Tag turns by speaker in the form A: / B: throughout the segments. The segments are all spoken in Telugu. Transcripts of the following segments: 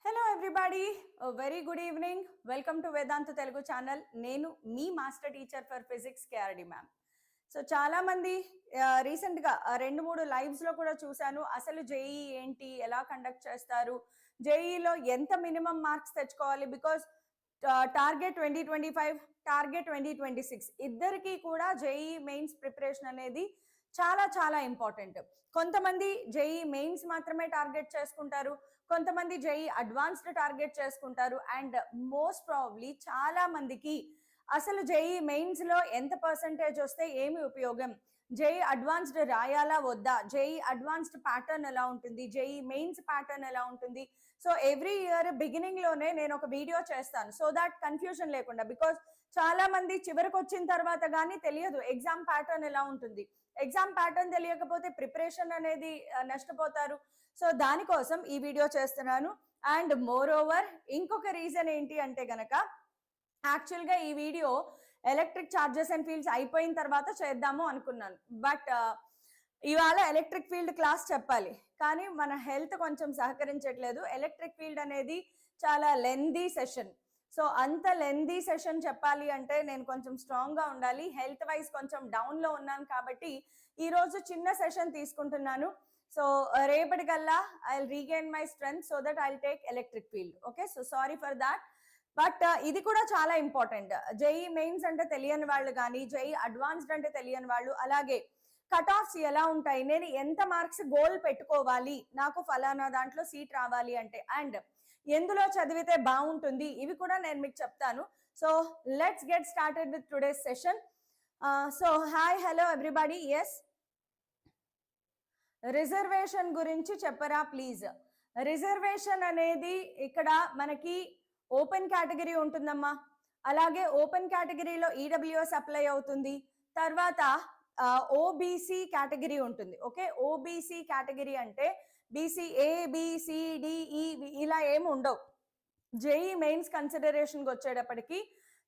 A: Hello everybody, very good evening. Welcome to Vedantu Telugu channel. నేను మీ master teacher for physics KRD ma'am. So చాలా మంది రీసెంట్గా 2-3 లైవ్స్లో కూడా చూశాను. అసలు జేఈ ఏంటి, ఎలా కండక్ట్ చేస్తారు, జేఈలో ఎంత మినిమం మార్క్స్ తెచ్చుకోవాలి, బికాస్ టార్గెట్ 2025, టార్గెట్ 2026 ఇద్దరికి కూడా జేఈ మెయిన్స్ ప్రిపరేషన్ అనేది చాలా చాలా ఇంపార్టెంట్. కొంతమంది జేఈ మెయిన్స్ మాత్రమే టార్గెట్ చేసుకుంటారు, కొంతమంది జేఈ అడ్వాన్స్డ్ టార్గెట్ చేసుకుంటారు. అండ్ మోస్ట్ ప్రాబబ్లీ చాలా మందికి అసలు జేఈ మెయిన్స్ లో ఎంత పర్సంటేజ్ వస్తే ఏమి ఉపయోగం, జేఈ అడ్వాన్స్డ్ రాయాలా వద్దా, జేఈ అడ్వాన్స్డ్ ప్యాటర్న్ ఎలా ఉంటుంది, జేఈ మెయిన్స్ ప్యాటర్న్ ఎలా ఉంటుంది. సో ఎవ్రీ ఇయర్ బిగినింగ్ లోనే నేను ఒక వీడియో చేస్తాను, సో దాట్ కన్ఫ్యూజన్ లేకుండా. బికాస్ చాలా మంది చివరికి వచ్చిన తర్వాత కానీ తెలియదు ఎగ్జామ్ ప్యాటర్న్ ఎలా ఉంటుంది. ఎగ్జామ్ ప్యాటర్న్ తెలియకపోతే ప్రిపరేషన్ అనేది నష్టపోతారు. సో దానికోసం ఈ వీడియో చేస్తున్నాను. అండ్ మోర్ ఓవర్ ఇంకొక రీజన్ ఏంటి అంటే గనక, యాక్చువల్గా ఈ video electric charges and fields అయిపోయిన తర్వాత చేద్దాము అనుకున్నాను. బట్ ఇవాళ ఎలక్ట్రిక్ ఫీల్డ్ క్లాస్ చెప్పాలి, కానీ మన హెల్త్ కొంచెం సహకరించట్లేదు. ఎలక్ట్రిక్ ఫీల్డ్ అనేది చాలా లెందీ సెషన్. సో అంత లెందీ సెషన్ చెప్పాలి అంటే నేను కొంచెం స్ట్రాంగ్గా ఉండాలి. హెల్త్ వైజ్ కొంచెం డౌన్లో ఉన్నాను కాబట్టి ఈరోజు చిన్న సెషన్ తీసుకుంటున్నాను. సో రేపటికల్లా I will regain my strength so that I will take electric field. Okay, so sorry for that. But ఇది కూడా చాలా ఇంపార్టెంట్. జేఈ మెయిన్స్ అంటే తెలియని వాళ్ళు కానీ, జేఈ అడ్వాన్స్డ్ అంటే తెలియని వాళ్ళు, అలాగే కట్ ఆఫ్స్ ఎలా ఉంటాయి, నేను ఎంత మార్క్స్ గోల్ పెట్టుకోవాలి, నాకు ఫలానా దాంట్లో సీట్ రావాలి అంటే, అండ్ ఎందులో చదివితే బాగుంటుంది, ఇవి కూడా నేను మీకు చెప్తాను. So let's get started with today's session. So hi, hello everybody. Yes, reservation గురించి చెప్పరా ప్లీజ్. రిజర్వేషన్ అనేది ఇక్కడ మనకి ఓపెన్ కేటగిరీ ఉంటుందమ్మా, అలాగే ఓపెన్ కేటగిరీలో ఈడబ్ల్యూఎస్ అప్లై అవుతుంది. తర్వాత ఓబీసీ కేటగిరీ ఉంటుంది. ఓకే, ఓబీసీ కేటగిరీ అంటే బీసీ ABCDE ఇలా ఏమి ఉండవు. జేఈ మెయిన్స్ కన్సిడరేషన్కి వచ్చేటప్పటికి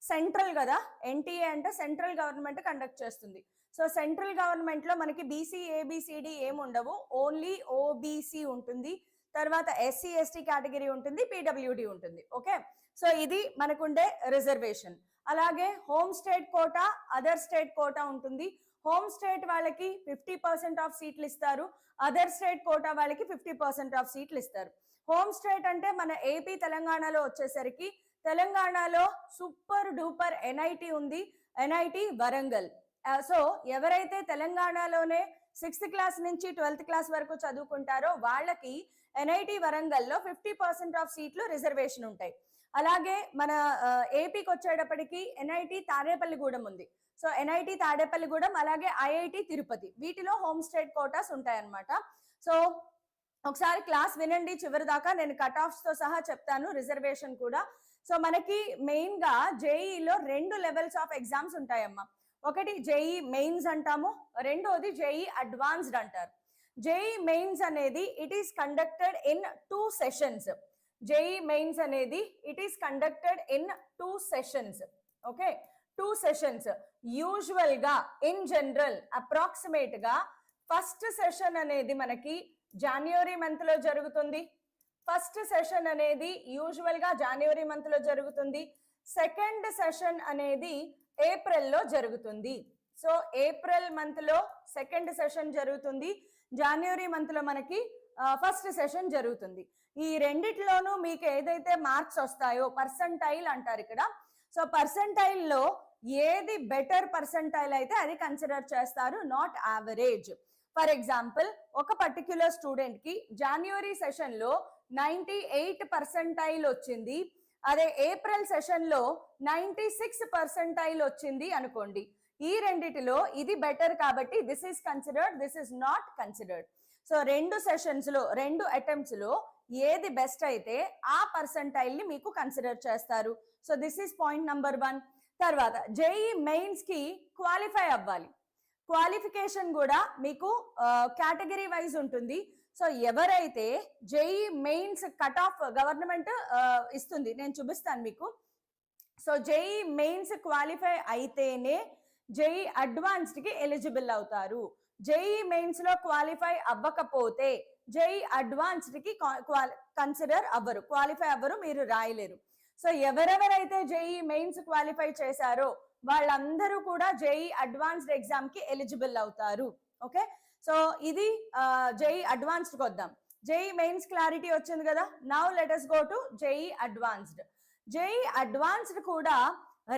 A: సెంట్రల్ కదా, ఎన్టీఏ అంటే సెంట్రల్ గవర్నమెంట్ కండక్ట్ చేస్తుంది. సో సెంట్రల్ గవర్నమెంట్లో మనకి బీసీ ABCD ఏమి ఉండవు, ఓన్లీ ఓబీసీ ఉంటుంది. తర్వాత SC ST కేటగిరీ ఉంటుంది, PWD ఉంటుంది. ఓకే, సో ఇది మనకుండే రిజర్వేషన్. అలాగే home state quota, other state quota ఉంటుంది. హోమ్ స్టేట్ వాళ్ళకి 50% ఆఫ్ సీట్లు ఇస్తారు, అదర్ స్టేట్ కోటా వాళ్ళకి 50% ఆఫ్ సీట్లు ఇస్తారు. హోమ్ స్టేట్ అంటే మన ఏపీ తెలంగాణలో వచ్చేసరికి, తెలంగాణలో సూపర్ డూపర్ NIT ఉంది, NIT వరంగల్. సో ఎవరైతే తెలంగాణలోనే 6th క్లాస్ నుంచి 12th క్లాస్ వరకు చదువుకుంటారో వాళ్ళకి NIT వరంగల్లో 50% ఆఫ్ సీట్లు రిజర్వేషన్ ఉంటాయి. అలాగే మన ఏపీకి వచ్చేటప్పటికి NIT తాడేపల్లిగూడెం ఉంది. సో NIT తాడేపల్లిగూడెం, అలాగే IIT తిరుపతి, వీటిలో హోమ్ స్టేట్ కోటాస్ ఉంటాయన్నమాట. సో ఒకసారి క్లాస్ వినండి చివరి దాకా, నేను కట్ ఆఫ్స్ తో సహా చెప్తాను, రిజర్వేషన్ కూడా. సో మనకి మెయిన్ గా జేఈలో 2 లెవెల్స్ ఆఫ్ ఎగ్జామ్స్ ఉంటాయమ్మా. ఒకటి జేఈ మెయిన్స్ అంటాము, రెండోది జేఈ అడ్వాన్స్డ్ అంటారు. జేఈ మెయిన్స్ అనేది it is conducted in 2 sessions. JEE mains అనేది it is conducted in 2 sessions. Okay, 2 sessions. Usual గా ఇన్ జనరల్ అప్రాక్సిమేట్ గా ఫస్ట్ సెషన్ అనేది మనకి జనవరి మంత్ లో జరుగుతుంది. ఫస్ట్ సెషన్ అనేది యూజువల్ గా జనవరి మంత్ లో జరుగుతుంది. సెకండ్ సెషన్ అనేది ఏప్రిల్ లో జరుగుతుంది. సో ఏప్రిల్ మంత్ లో సెకండ్ సెషన్ జరుగుతుంది, జనవరి మంత్ లో మనకి ఫస్ట్ సెషన్ జరుగుతుంది. ఈ రెండిట్లోనూ మీకు ఏదైతే మార్క్స్ వస్తాయో పర్సంటైల్ అంటారు ఇక్కడ. సో పర్సంటైల్ లో ఏది బెటర్ పర్సంటైల్ అయితే అది కన్సిడర్ చేస్తారు, నాట్ యావరేజ్. ఫర్ ఎగ్జాంపుల్, ఒక పర్టిక్యులర్ స్టూడెంట్ కి జనవరి సెషన్ లో 98 పర్సంటైల్ వచ్చింది, అదే ఏప్రిల్ సెషన్ లో 96 పర్సంటైల్ వచ్చింది అనుకోండి. ఈ రెండిటిలో ఇది బెటర్ కాబట్టి this is considered, this is not considered. So 2 sessions లో 2 అటెంప్ట్స్ లో ఏది బెస్ట్ అయితే ఆ పర్సంటైల్ ని మీకు కన్సిడర్ చేస్తారు. So this is point number 1. తర్వాత జేఈ మెయిన్స్ కి క్వాలిఫై అవ్వాలి. క్వాలిఫికేషన్ కూడా మీకు కేటగిరీ వైజ్ ఉంటుంది. సో ఎవరైతే JEE mains cut off government ఇస్తుంది, నేను చూపిస్తాను మీకు. సో జేఈ మెయిన్స్ క్వాలిఫై అయితేనే జేఈ అడ్వాన్స్డ్ కి ఎలిజిబుల్ అవుతారు. జేఈ మెయిన్స్ లో క్వాలిఫై అవ్వకపోతే జేఈ అడ్వాన్స్డ్ కి కన్సిడర్ అవ్వరు, క్వాలిఫై అవ్వరు, మీరు రాయలేరు. సో ఎవరెవరైతే జేఈ మెయిన్స్ క్వాలిఫై చేశారో వాళ్ళందరూ కూడా జేఈ అడ్వాన్స్డ్ ఎగ్జామ్ కి ఎలిజిబుల్ అవుతారు. ఓకే, సో ఇది జేఈ అడ్వాన్స్డ్ కి వద్దాం. జేఈ మెయిన్స్ క్లారిటీ వచ్చింది కదా. Now let us go to JEE advanced. JEE advanced కూడా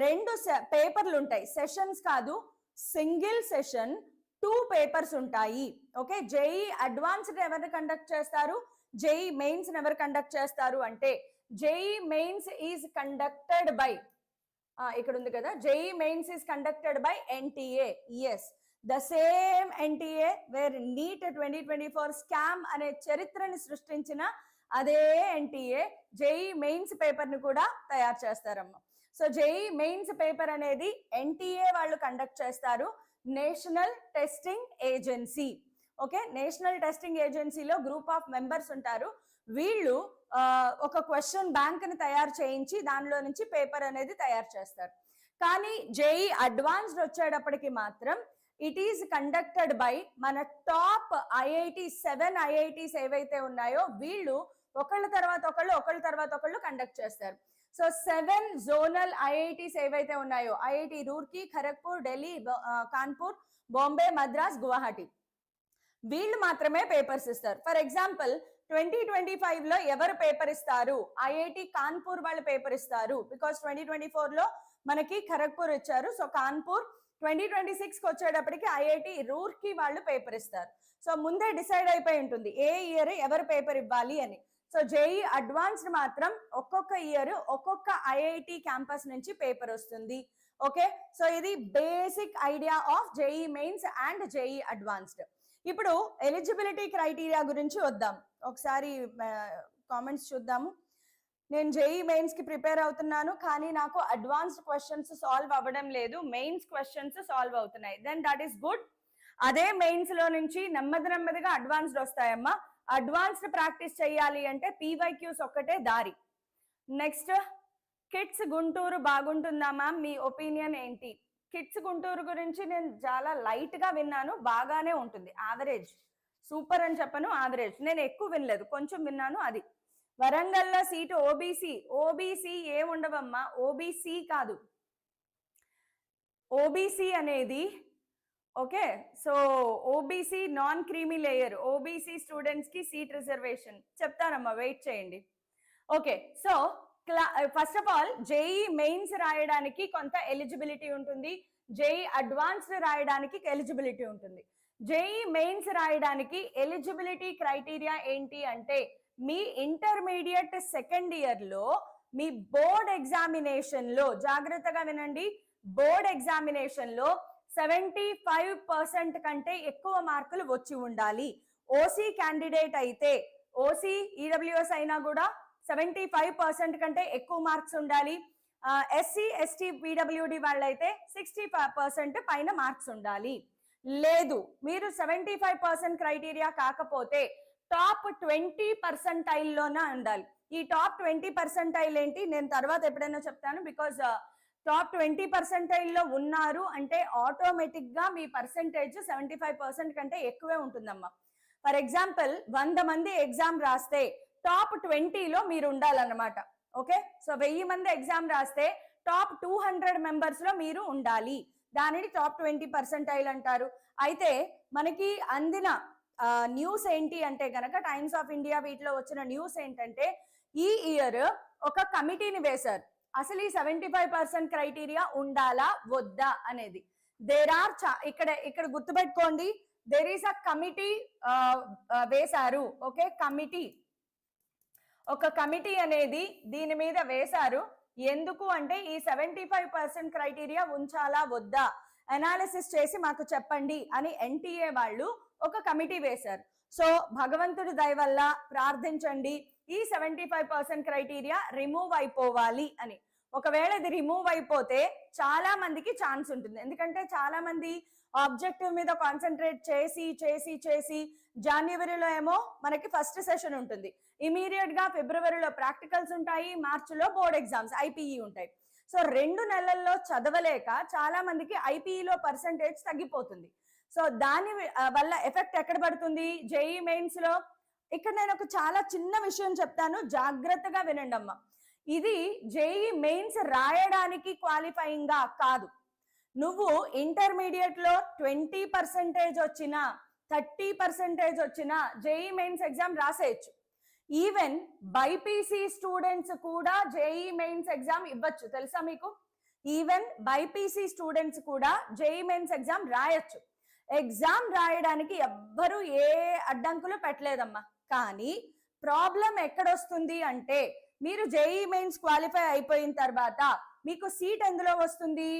A: 2 పేపర్లు ఉంటాయి, సెషన్స్ కాదు, సింగిల్ సెషన్ 2 పేపర్స్ ఉంటాయి. ఓకే, జేఈ అడ్వాన్స్డ్ ఎవరు కండక్ట్ చేస్తారు, జేఈ మెయిన్స్ ఎవరు కండక్ట్ చేస్తారు అంటే JEE mains is conducted by, ఇక్కడ ఉంది కదా, JEE mains is conducted by NTA. Yes, the same NTA where NEET 2024 scam అనే చరిత్రని సృష్టించిన అదే ఎన్టీఏ జేఈ మెయిన్స్ పేపర్ ని కూడా తయారు చేస్తారమ్మా. సో జేఈ మెయిన్స్ పేపర్ అనేది ఎన్టీఏ వాళ్ళు కండక్ట్ చేస్తారు, national testing agency. Okay, national testing ఏజెన్సీలో గ్రూప్ ఆఫ్ మెంబర్స్ ఉంటారు. వీళ్ళు ఒక క్వశ్చన్ బ్యాంక్ ని తయారు చేయించి దానిలో నుంచి పేపర్ అనేది తయారు చేస్తారు. కానీ జేఈ అడ్వాన్స్డ్ వచ్చేటప్పటికి మాత్రం ఇట్ ఈస్ కండక్టెడ్ బై మన టాప్ ఐఐటి 7 ఐఐటీస్ ఏవైతే ఉన్నాయో వీళ్ళు ఒకళ్ళ తర్వాత ఒకళ్ళు కండక్ట్ చేస్తారు. సో 7 జోనల్ ఐఐటీస్ ఏవైతే ఉన్నాయో, ఐఐటి రూర్కీ, ఖరగ్పూర్, ఢిల్లీ, కాన్పూర్, బాంబే, మద్రాస్, గువాహటి, వీళ్ళు మాత్రమే పేపర్స్ ఇస్తారు. ఫర్ ఎగ్జాంపుల్ 2025 లో ఎవరు పేపర్ ఇస్తారు, ఐఐటి కాన్పూర్ వాళ్ళు పేపర్ ఇస్తారు. బికాస్ 2024 లో మనకి ఖరగ్పూర్ ఇచ్చారు. సో కాన్పూర్ 2026 కి వచ్చేటప్పటికి ఐఐటి రూర్కీ వాళ్ళు పేపర్ ఇస్తారు. సో ముందే డిసైడ్ అయిపోయి ఉంటుంది ఏ ఇయర్ ఎవరు పేపర్ ఇవ్వాలి అని. సో జేఈ అడ్వాన్స్డ్ మాత్రం ఒక్కొక్క ఇయర్ ఒక్కొక్క ఐఐటి క్యాంపస్ నుంచి పేపర్ వస్తుంది. ఓకే, సో ఇది basic idea of JEE mains and JEE advanced. ఇప్పుడు ఎలిజిబిలిటీ క్రైటీరియా గురించి వద్దాం. ఒకసారి కామెంట్స్ చూద్దాము. నేను జేఈ మెయిన్స్ కి ప్రిపేర్ అవుతున్నాను కానీ నాకు అడ్వాన్స్డ్ క్వశ్చన్స్ సాల్వ్ అవ్వడం లేదు, మెయిన్స్ క్వశ్చన్స్ సాల్వ్ అవుతున్నాయి. Then that is good. అదే మెయిన్స్ లో నుంచి నెమ్మదిగా అడ్వాన్స్డ్ వస్తాయమ్మా. అడ్వాన్స్డ్ ప్రాక్టీస్ చేయాలి అంటే పీవైక్యూస్ ఒక్కటే దారి. నెక్స్ట్, కిడ్స్ గుంటూరు బాగుంటుందా మ్యామ్, మీ ఒపీనియన్ ఏంటి? కిడ్స్ గుంటూరు గురించి నేను చాలా లైట్ గా విన్నాను, బాగానే ఉంటుంది, యావరేజ్, సూపర్ అని చెప్పను, యావరేజ్. నేను ఎక్కువ వినలేదు, కొంచెం విన్నాను. అది వరంగల్లో సీటు ఓబీసీ ఏముండవమ్మా, ఓబీసీ కాదు, ఓబీసీ అనేది okay. So OBC non creamy layer, OBC students కి సీట్ రిజర్వేషన్ చెప్తానమ్మా, వెయిట్ చేయండి. Okay, so first of all JEE mains రాయడానికి కొంత ఎలిజిబిలిటీ ఉంటుంది, జేఈ అడ్వాన్స్డ్ రాయడానికి ఎలిజిబిలిటీ ఉంటుంది. జేఈ మెయిన్స్ రాయడానికి ఎలిజిబిలిటీ క్రైటీరియా ఏంటి అంటే మీ ఇంటర్మీడియట్ సెకండ్ ఇయర్ లో మీ బోర్డ్ ఎగ్జామినేషన్ లో, జాగ్రత్తగా వినండి, బోర్డ్ ఎగ్జామినేషన్ లో 75% కంటే ఎక్కువ మార్కులు వచ్చి ఉండాలి. ఓసీ క్యాండిడేట్ అయితే, ఓసీ ఈడబ్ల్యూఎస్ అయినా కూడా 75% కంటే ఎక్కువ మార్క్స్ ఉండాలి. ఎస్సీ ఎస్టీ పీడబ్ల్యూడి వాళ్ళైతే 60% పైన మార్క్స్ ఉండాలి. లేదు మీరు 75% క్రైటీరియా కాకపోతే టాప్ 20% లోనే ఉండాలి. ఈ టాప్ 20% ఏంటి నేను తర్వాత ఎప్పుడైనా చెప్తాను. బికాజ్ టాప్ 20% లో ఉన్నారు అంటే ఆటోమేటిక్ గా మీ పర్సెంటేజ్ 75% కంటే ఎక్కువే ఉంటుందమ్మా. ఫర్ ఎగ్జాంపుల్ 100 మంది ఎగ్జామ్ రాస్తే టాప్ 20లో మీరు ఉండాలన్నమాట. ఓకే, సో 1000 మంది ఎగ్జామ్ రాస్తే టాప్ 200 మెంబర్స్ లో మీరు ఉండాలి. దానిని టాప్ 20% అంటారు. అయితే మనకి అందిన న్యూస్ ఏంటి అంటే గనక టైమ్స్ ఆఫ్ ఇండియా వీటిలో వచ్చిన న్యూస్ ఏంటంటే ఈ ఇయర్ ఒక కమిటీని వేశారు. అసలు ఈ 75% క్రైటీరియా ఉండాలా వద్దా అనేది. దేర్ ఆర్ ఇక్కడ గుర్తుపెట్టుకోండి, దేర్ ఈస్ అ కమిటీ వేశారు. ఓకే, కమిటీ, ఒక కమిటీ అనేది దీని మీద వేశారు. ఎందుకు అంటే ఈ 75% క్రైటీరియా ఉంచాలా వద్దా అనాలిసిస్ చేసి మాకు చెప్పండి అని ఎన్టీఏ వాళ్ళు ఒక కమిటీ వేశారు. సో భగవంతుడి దయ వల్ల ప్రార్థించండి ఈ 75% క్రైటీరియా రిమూవ్ అయిపోవాలి అని. ఒకవేళ ఇది రిమూవ్ అయిపోతే చాలా మందికి ఛాన్స్ ఉంటుంది. ఎందుకంటే చాలా మంది ఆబ్జెక్టివ్ మీద కాన్సన్ట్రేట్ చేసి చేసి చేసి జనవరిలో ఏమో మనకి ఫస్ట్ సెషన్ ఉంటుంది, ఇమీడియట్ గా ఫిబ్రవరిలో ప్రాక్టికల్స్ ఉంటాయి, మార్చిలో బోర్డ్ ఎగ్జామ్స్ ఐపీఈ ఉంటాయి. సో 2 నెలల్లో చదవలేక చాలా మందికి ఐపీఈలో పర్సంటేజ్ తగ్గిపోతుంది. సో దాని వల్ల ఎఫెక్ట్ ఎక్కడ పడుతుంది జేఈ మెయిన్స్ లో? ఇక్కడ నేను ఒక చాలా చిన్న విషయం చెప్తాను, జాగ్రత్తగా వినండి అమ్మా. ఇది జేఈ మెయిన్స్ రాయడానికి క్వాలిఫైయింగ్ గా కాదు. నువ్వు ఇంటర్మీడియట్ లో 20% వచ్చినా 30% వచ్చినా జేఈ మెయిన్స్ ఎగ్జామ్ రాసేయచ్చు. ఈవెన్ బైపీసీ స్టూడెంట్స్ కూడా జేఈ మెయిన్స్ ఎగ్జామ్ ఇవ్వచ్చు, తెలుసా మీకు? ఈవెన్ బైపీసీ స్టూడెంట్స్ కూడా జేఈ మెయిన్స్ ఎగ్జామ్ రాయొచ్చు. ఎగ్జామ్ రాయడానికి ఎవ్వరు ఏ అడ్డంకులు పెట్టలేదమ్మా. కానీ ప్రాబ్లం ఎక్కడొస్తుంది అంటే, మీరు జేఈ మెయిన్స్ క్వాలిఫై అయిపోయిన తర్వాత మీకు సీట్ ఎందులో వస్తుంది?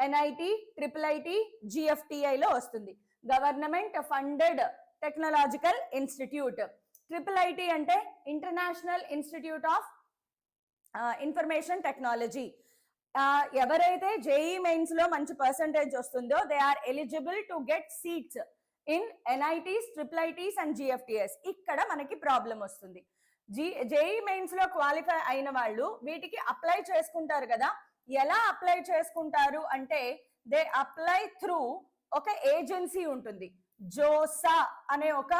A: ఎన్ఐటి, ట్రిపుల్ ఐటి, జిఎఫ్టిఐలో వస్తుంది, government funded technological institute. Triple IT అంటే international institute of information technology. ఎవరైతే జేఈ మెయిన్స్ లో మంచి పర్సంటేజ్ వస్తుందో they are eligible to get seats in NITs, triple ITs and GFTS. ఇక్కడ మనకి ప్రాబ్లం వస్తుంది. జేఈ మెయిన్స్ లో క్వాలిఫై అయిన వాళ్ళు వీటికి అప్లై చేసుకుంటారు కదా. ఎలా అప్లై చేసుకుంటారు అంటే, దే అప్లై త్రూ ఒక ఏజెన్సీ ఉంటుంది, జోసా అనే ఒక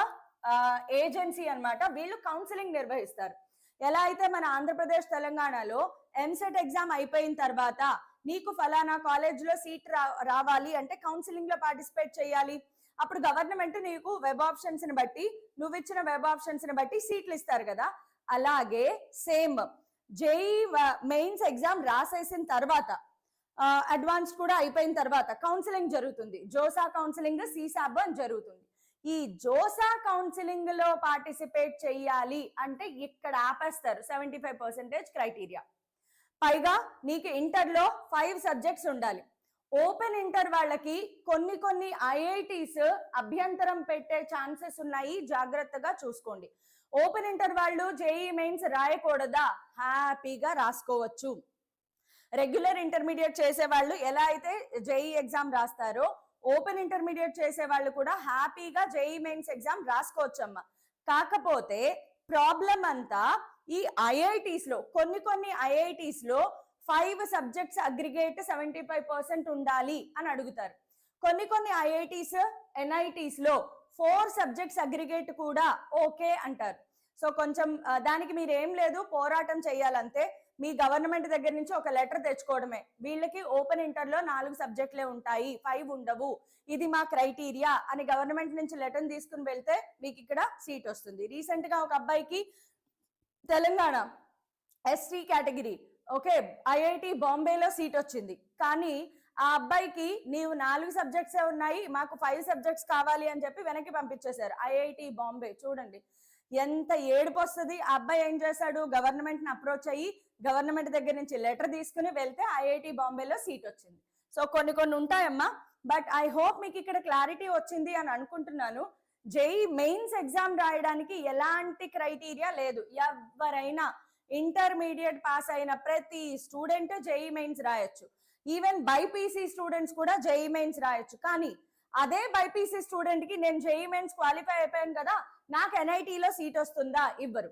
A: ఏజెన్సీ అన్నమాట. వీళ్ళు కౌన్సిలింగ్ నిర్వహిస్తారు. ఎలా అయితే మన ఆంధ్రప్రదేశ్, తెలంగాణలో ఎంసెట్ ఎగ్జామ్ అయిపోయిన తర్వాత నీకు ఫలానా కాలేజ్ లో సీట్ రావాలి అంటే కౌన్సిలింగ్ లో పార్టిసిపేట్ చేయాలి. అప్పుడు గవర్నమెంట్ నీకు వెబ్ ఆప్షన్స్ ని బట్టి, నువ్వు ఇచ్చిన వెబ్ ఆప్షన్స్ ని బట్టి సీట్లు ఇస్తారు కదా. అలాగే సేమ్ జేఈ మెయిన్స్ ఎగ్జామ్ రాసేసిన తర్వాత, అడ్వాన్స్ కూడా అయిపోయిన తర్వాత కౌన్సిలింగ్ జరుగుతుంది. జోసా కౌన్సిలింగ్, సీసాబ్ అని జరుగుతుంది. ఈ జోసా కౌన్సిలింగ్ లో పార్టిసిపేట్ చెయ్యాలి అంటే ఇక్కడ ఆపేస్తారు 75% క్రైటీరియా. పైగా నీకు ఇంటర్ లో 5 సబ్జెక్ట్స్ ఉండాలి. ఓపెన్ ఇంటర్ వాళ్ళకి కొన్ని ఐఐటీస్ అభ్యంతరం పెట్టే ఛాన్సెస్ ఉన్నాయి, జాగ్రత్తగా చూసుకోండి. ఓపెన్ ఇంటర్ వాళ్ళు జేఈ మెయిన్స్ రాయకూడదా? హ్యాపీగా రాసుకోవచ్చు. రెగ్యులర్ ఇంటర్మీడియట్ చేసే వాళ్ళు ఎలా అయితే జేఈ ఎగ్జామ్ రాస్తారో, ఓపెన్ ఇంటర్మీడియట్ చేసే వాళ్ళు కూడా హ్యాపీగా జేఈ మెయిన్స్ ఎగ్జామ్ రాసుకోవచ్చమ్మా. కాకపోతే ప్రాబ్లం అంతా ఈ ఐఐటీస్ లో, కొన్ని ఐఐటీస్ లో 5 సబ్జెక్ట్స్ అగ్రిగేట్ 75% ఉండాలి అని అడుగుతారు. కొన్ని ఐఐటీస్, ఎన్ఐటీస్ లో 4 సబ్జెక్ట్స్ అగ్రిగేట్ కూడా ఓకే అంటారు. సో కొంచెం దానికి మీరు ఏం లేదు, పోరాటం చేయాలంతే. మీ గవర్నమెంట్ దగ్గర నుంచి ఒక లెటర్ తెచ్చుకోవడమే, వీళ్ళకి ఓపెన్ ఇంటర్ లో 4 సబ్జెక్టులే ఉంటాయి, 5 ఉండవు, ఇది మా క్రైటీరియా అని గవర్నమెంట్ నుంచి లెటర్ తీసుకుని వెళ్తే మీకు ఇక్కడ సీట్ వస్తుంది. రీసెంట్ గా ఒక అబ్బాయికి Telangana ST category, okay, IIT బాంబేలో సీట్ వచ్చింది. కానీ ఆ అబ్బాయికి నీవు 4 సబ్జెక్ట్సే ఉన్నాయి, మాకు 5 సబ్జెక్ట్స్ కావాలి అని చెప్పి వెనక్కి పంపించేశారు. ఐఐటి బాంబే, చూడండి ఎంత ఏడుపు వస్తుంది. ఆ అబ్బాయి ఏం చేశాడు, గవర్నమెంట్ ని అప్రోచ్ అయ్యి గవర్నమెంట్ దగ్గర నుంచి లెటర్ తీసుకుని వెళ్తే ఐఐటి బాంబేలో సీట్ వచ్చింది. సో కొన్ని ఉంటాయమ్మా. బట్ ఐ హోప్ మీకు ఇక్కడ క్లారిటీ వచ్చింది అని అనుకుంటున్నాను. జేఈ మెయిన్స్ ఎగ్జామ్ రాయడానికి ఎలాంటి క్రైటీరియా లేదు. ఎవరైనా ఇంటర్మీడియట్ పాస్ అయిన ప్రతి స్టూడెంట్ జేఈ మెయిన్స్ రాయొచ్చు. ఈవెన్ బైపీసీ స్టూడెంట్స్ కూడా జేఈ మెయిన్స్ రాయొచ్చు. కానీ అదే బైపీసీ స్టూడెంట్ కి నేను జేఈ మెయిన్స్ క్వాలిఫై అయిపోయాను కదా, నాకు ఎన్ఐటీలో సీట్ వస్తుందా? ఇవ్వరు.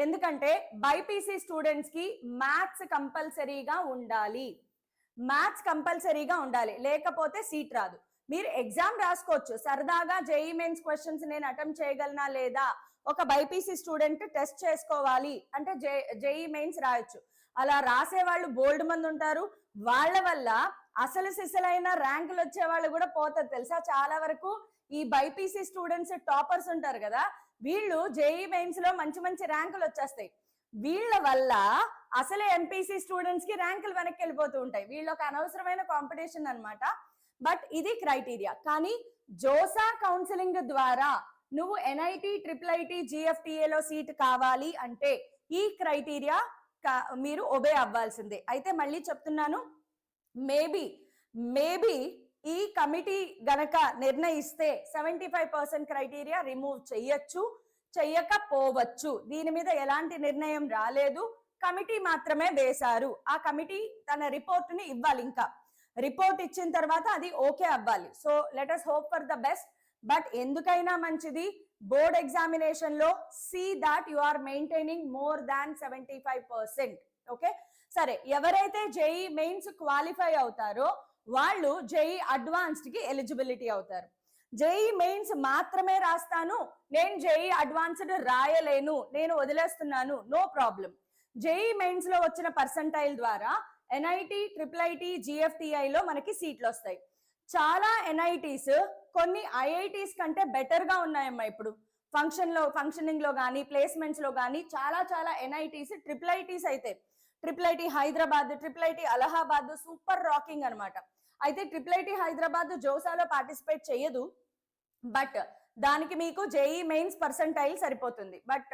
A: ఎందుకంటే బైపీసీ స్టూడెంట్స్ కి మ్యాథ్స్ కంపల్సరీగా ఉండాలి, లేకపోతే సీట్ రాదు. మీరు ఎగ్జామ్ రాసుకోవచ్చు సరదాగా, జేఈ మెయిన్స్ క్వశ్చన్స్ నేను అటెంప్ట్ చేయగలనా లేదా, ఒక బైపీసీ స్టూడెంట్ టెస్ట్ చేసుకోవాలి అంటే జేఈ మెయిన్స్ రాయొచ్చు. అలా రాసే వాళ్ళు బోల్డ్ మంది ఉంటారు. వాళ్ళ వల్ల అసలు సిసలైన ర్యాంకులు వచ్చే వాళ్ళు కూడా పోతారు, తెలుసా? చాలా వరకు ఈ బైపీసీ స్టూడెంట్స్ టాపర్స్ ఉంటారు కదా, వీళ్ళు జేఈ మెయిన్స్ లో మంచి ర్యాంకులు వచ్చేస్తాయి. వీళ్ళ వల్ల అసలే ఎంపీసీ స్టూడెంట్స్ కి ర్యాంకులు వెనక్కి వెళ్ళిపోతూ ఉంటాయి. వీళ్ళు ఒక అనవసరమైన కాంపిటీషన్ అన్నమాట. బట్ ఇది క్రైటీరియా. కానీ జోసా కౌన్సిలింగ్ ద్వారా నువ్వు ఎన్ఐటి, ట్రిపుల్ ఐటి, జిఎఫ్టిఏలో సీట్ కావాలి అంటే ఈ క్రైటీరియా మీరు ఒబే అవ్వాల్సిందే. అయితే మళ్ళీ చెప్తున్నాను, మేబీ ఈ కమిటీ గనక నిర్ణయిస్తే 75% క్రైటీరియా రిమూవ్ చెయ్యొచ్చు, చెయ్యకపోవచ్చు. దీని మీద ఎలాంటి నిర్ణయం రాలేదు, కమిటీ మాత్రమే వేశారు. ఆ కమిటీ తన రిపోర్ట్ ని ఇవ్వాలి. ఇంకా రిపోర్ట్ ఇచ్చిన తర్వాత అది ఓకే అవ్వాలి. So let us hope for the best. But ఎందుకైనా మంచిది, బోర్డ్ ఎగ్జామినేషన్ లో see that you are maintaining more than 75%. Okay, సరే. ఎవరైతే జేఈ మెయిన్స్ క్వాలిఫై అవుతారో వాళ్ళు జేఈ అడ్వాన్స్డ్ కి ఎలిజిబిలిటీ అవుతారు. జేఈ మెయిన్స్ మాత్రమే రాస్తాను, నేను జేఈ అడ్వాన్స్డ్ రాయలేను, నేను వదిలేస్తున్నాను, నో ప్రాబ్లం. జేఈ మెయిన్స్ లో వచ్చిన పర్సంటైల్ ద్వారా ఎన్ఐటి, ట్రిపుల్ ఐటి, జిఎఫ్టిఐలో మనకి సీట్లు వస్తాయి. చాలా ఎన్ఐటీస్ కొన్ని ఐఐటీస్ కంటే బెటర్ గా ఉన్నాయమ్మా. ఇప్పుడు ఫంక్షనింగ్ లో కానీ ప్లేస్మెంట్స్ లో కానీ చాలా చాలా ఎన్ఐటీస్, ట్రిపుల్ ఐటీస్ అయితే triple IT Hyderabad, triple IT Allahabad super rocking అనమాట. అయితే ట్రిపుల్ ఐటి హైదరాబాద్ జోసాలో పార్టిసిపేట్ చేయదు, బట్ దానికి మీకు జేఈ మెయిన్స్ పర్సంటైల్ సరిపోతుంది. బట్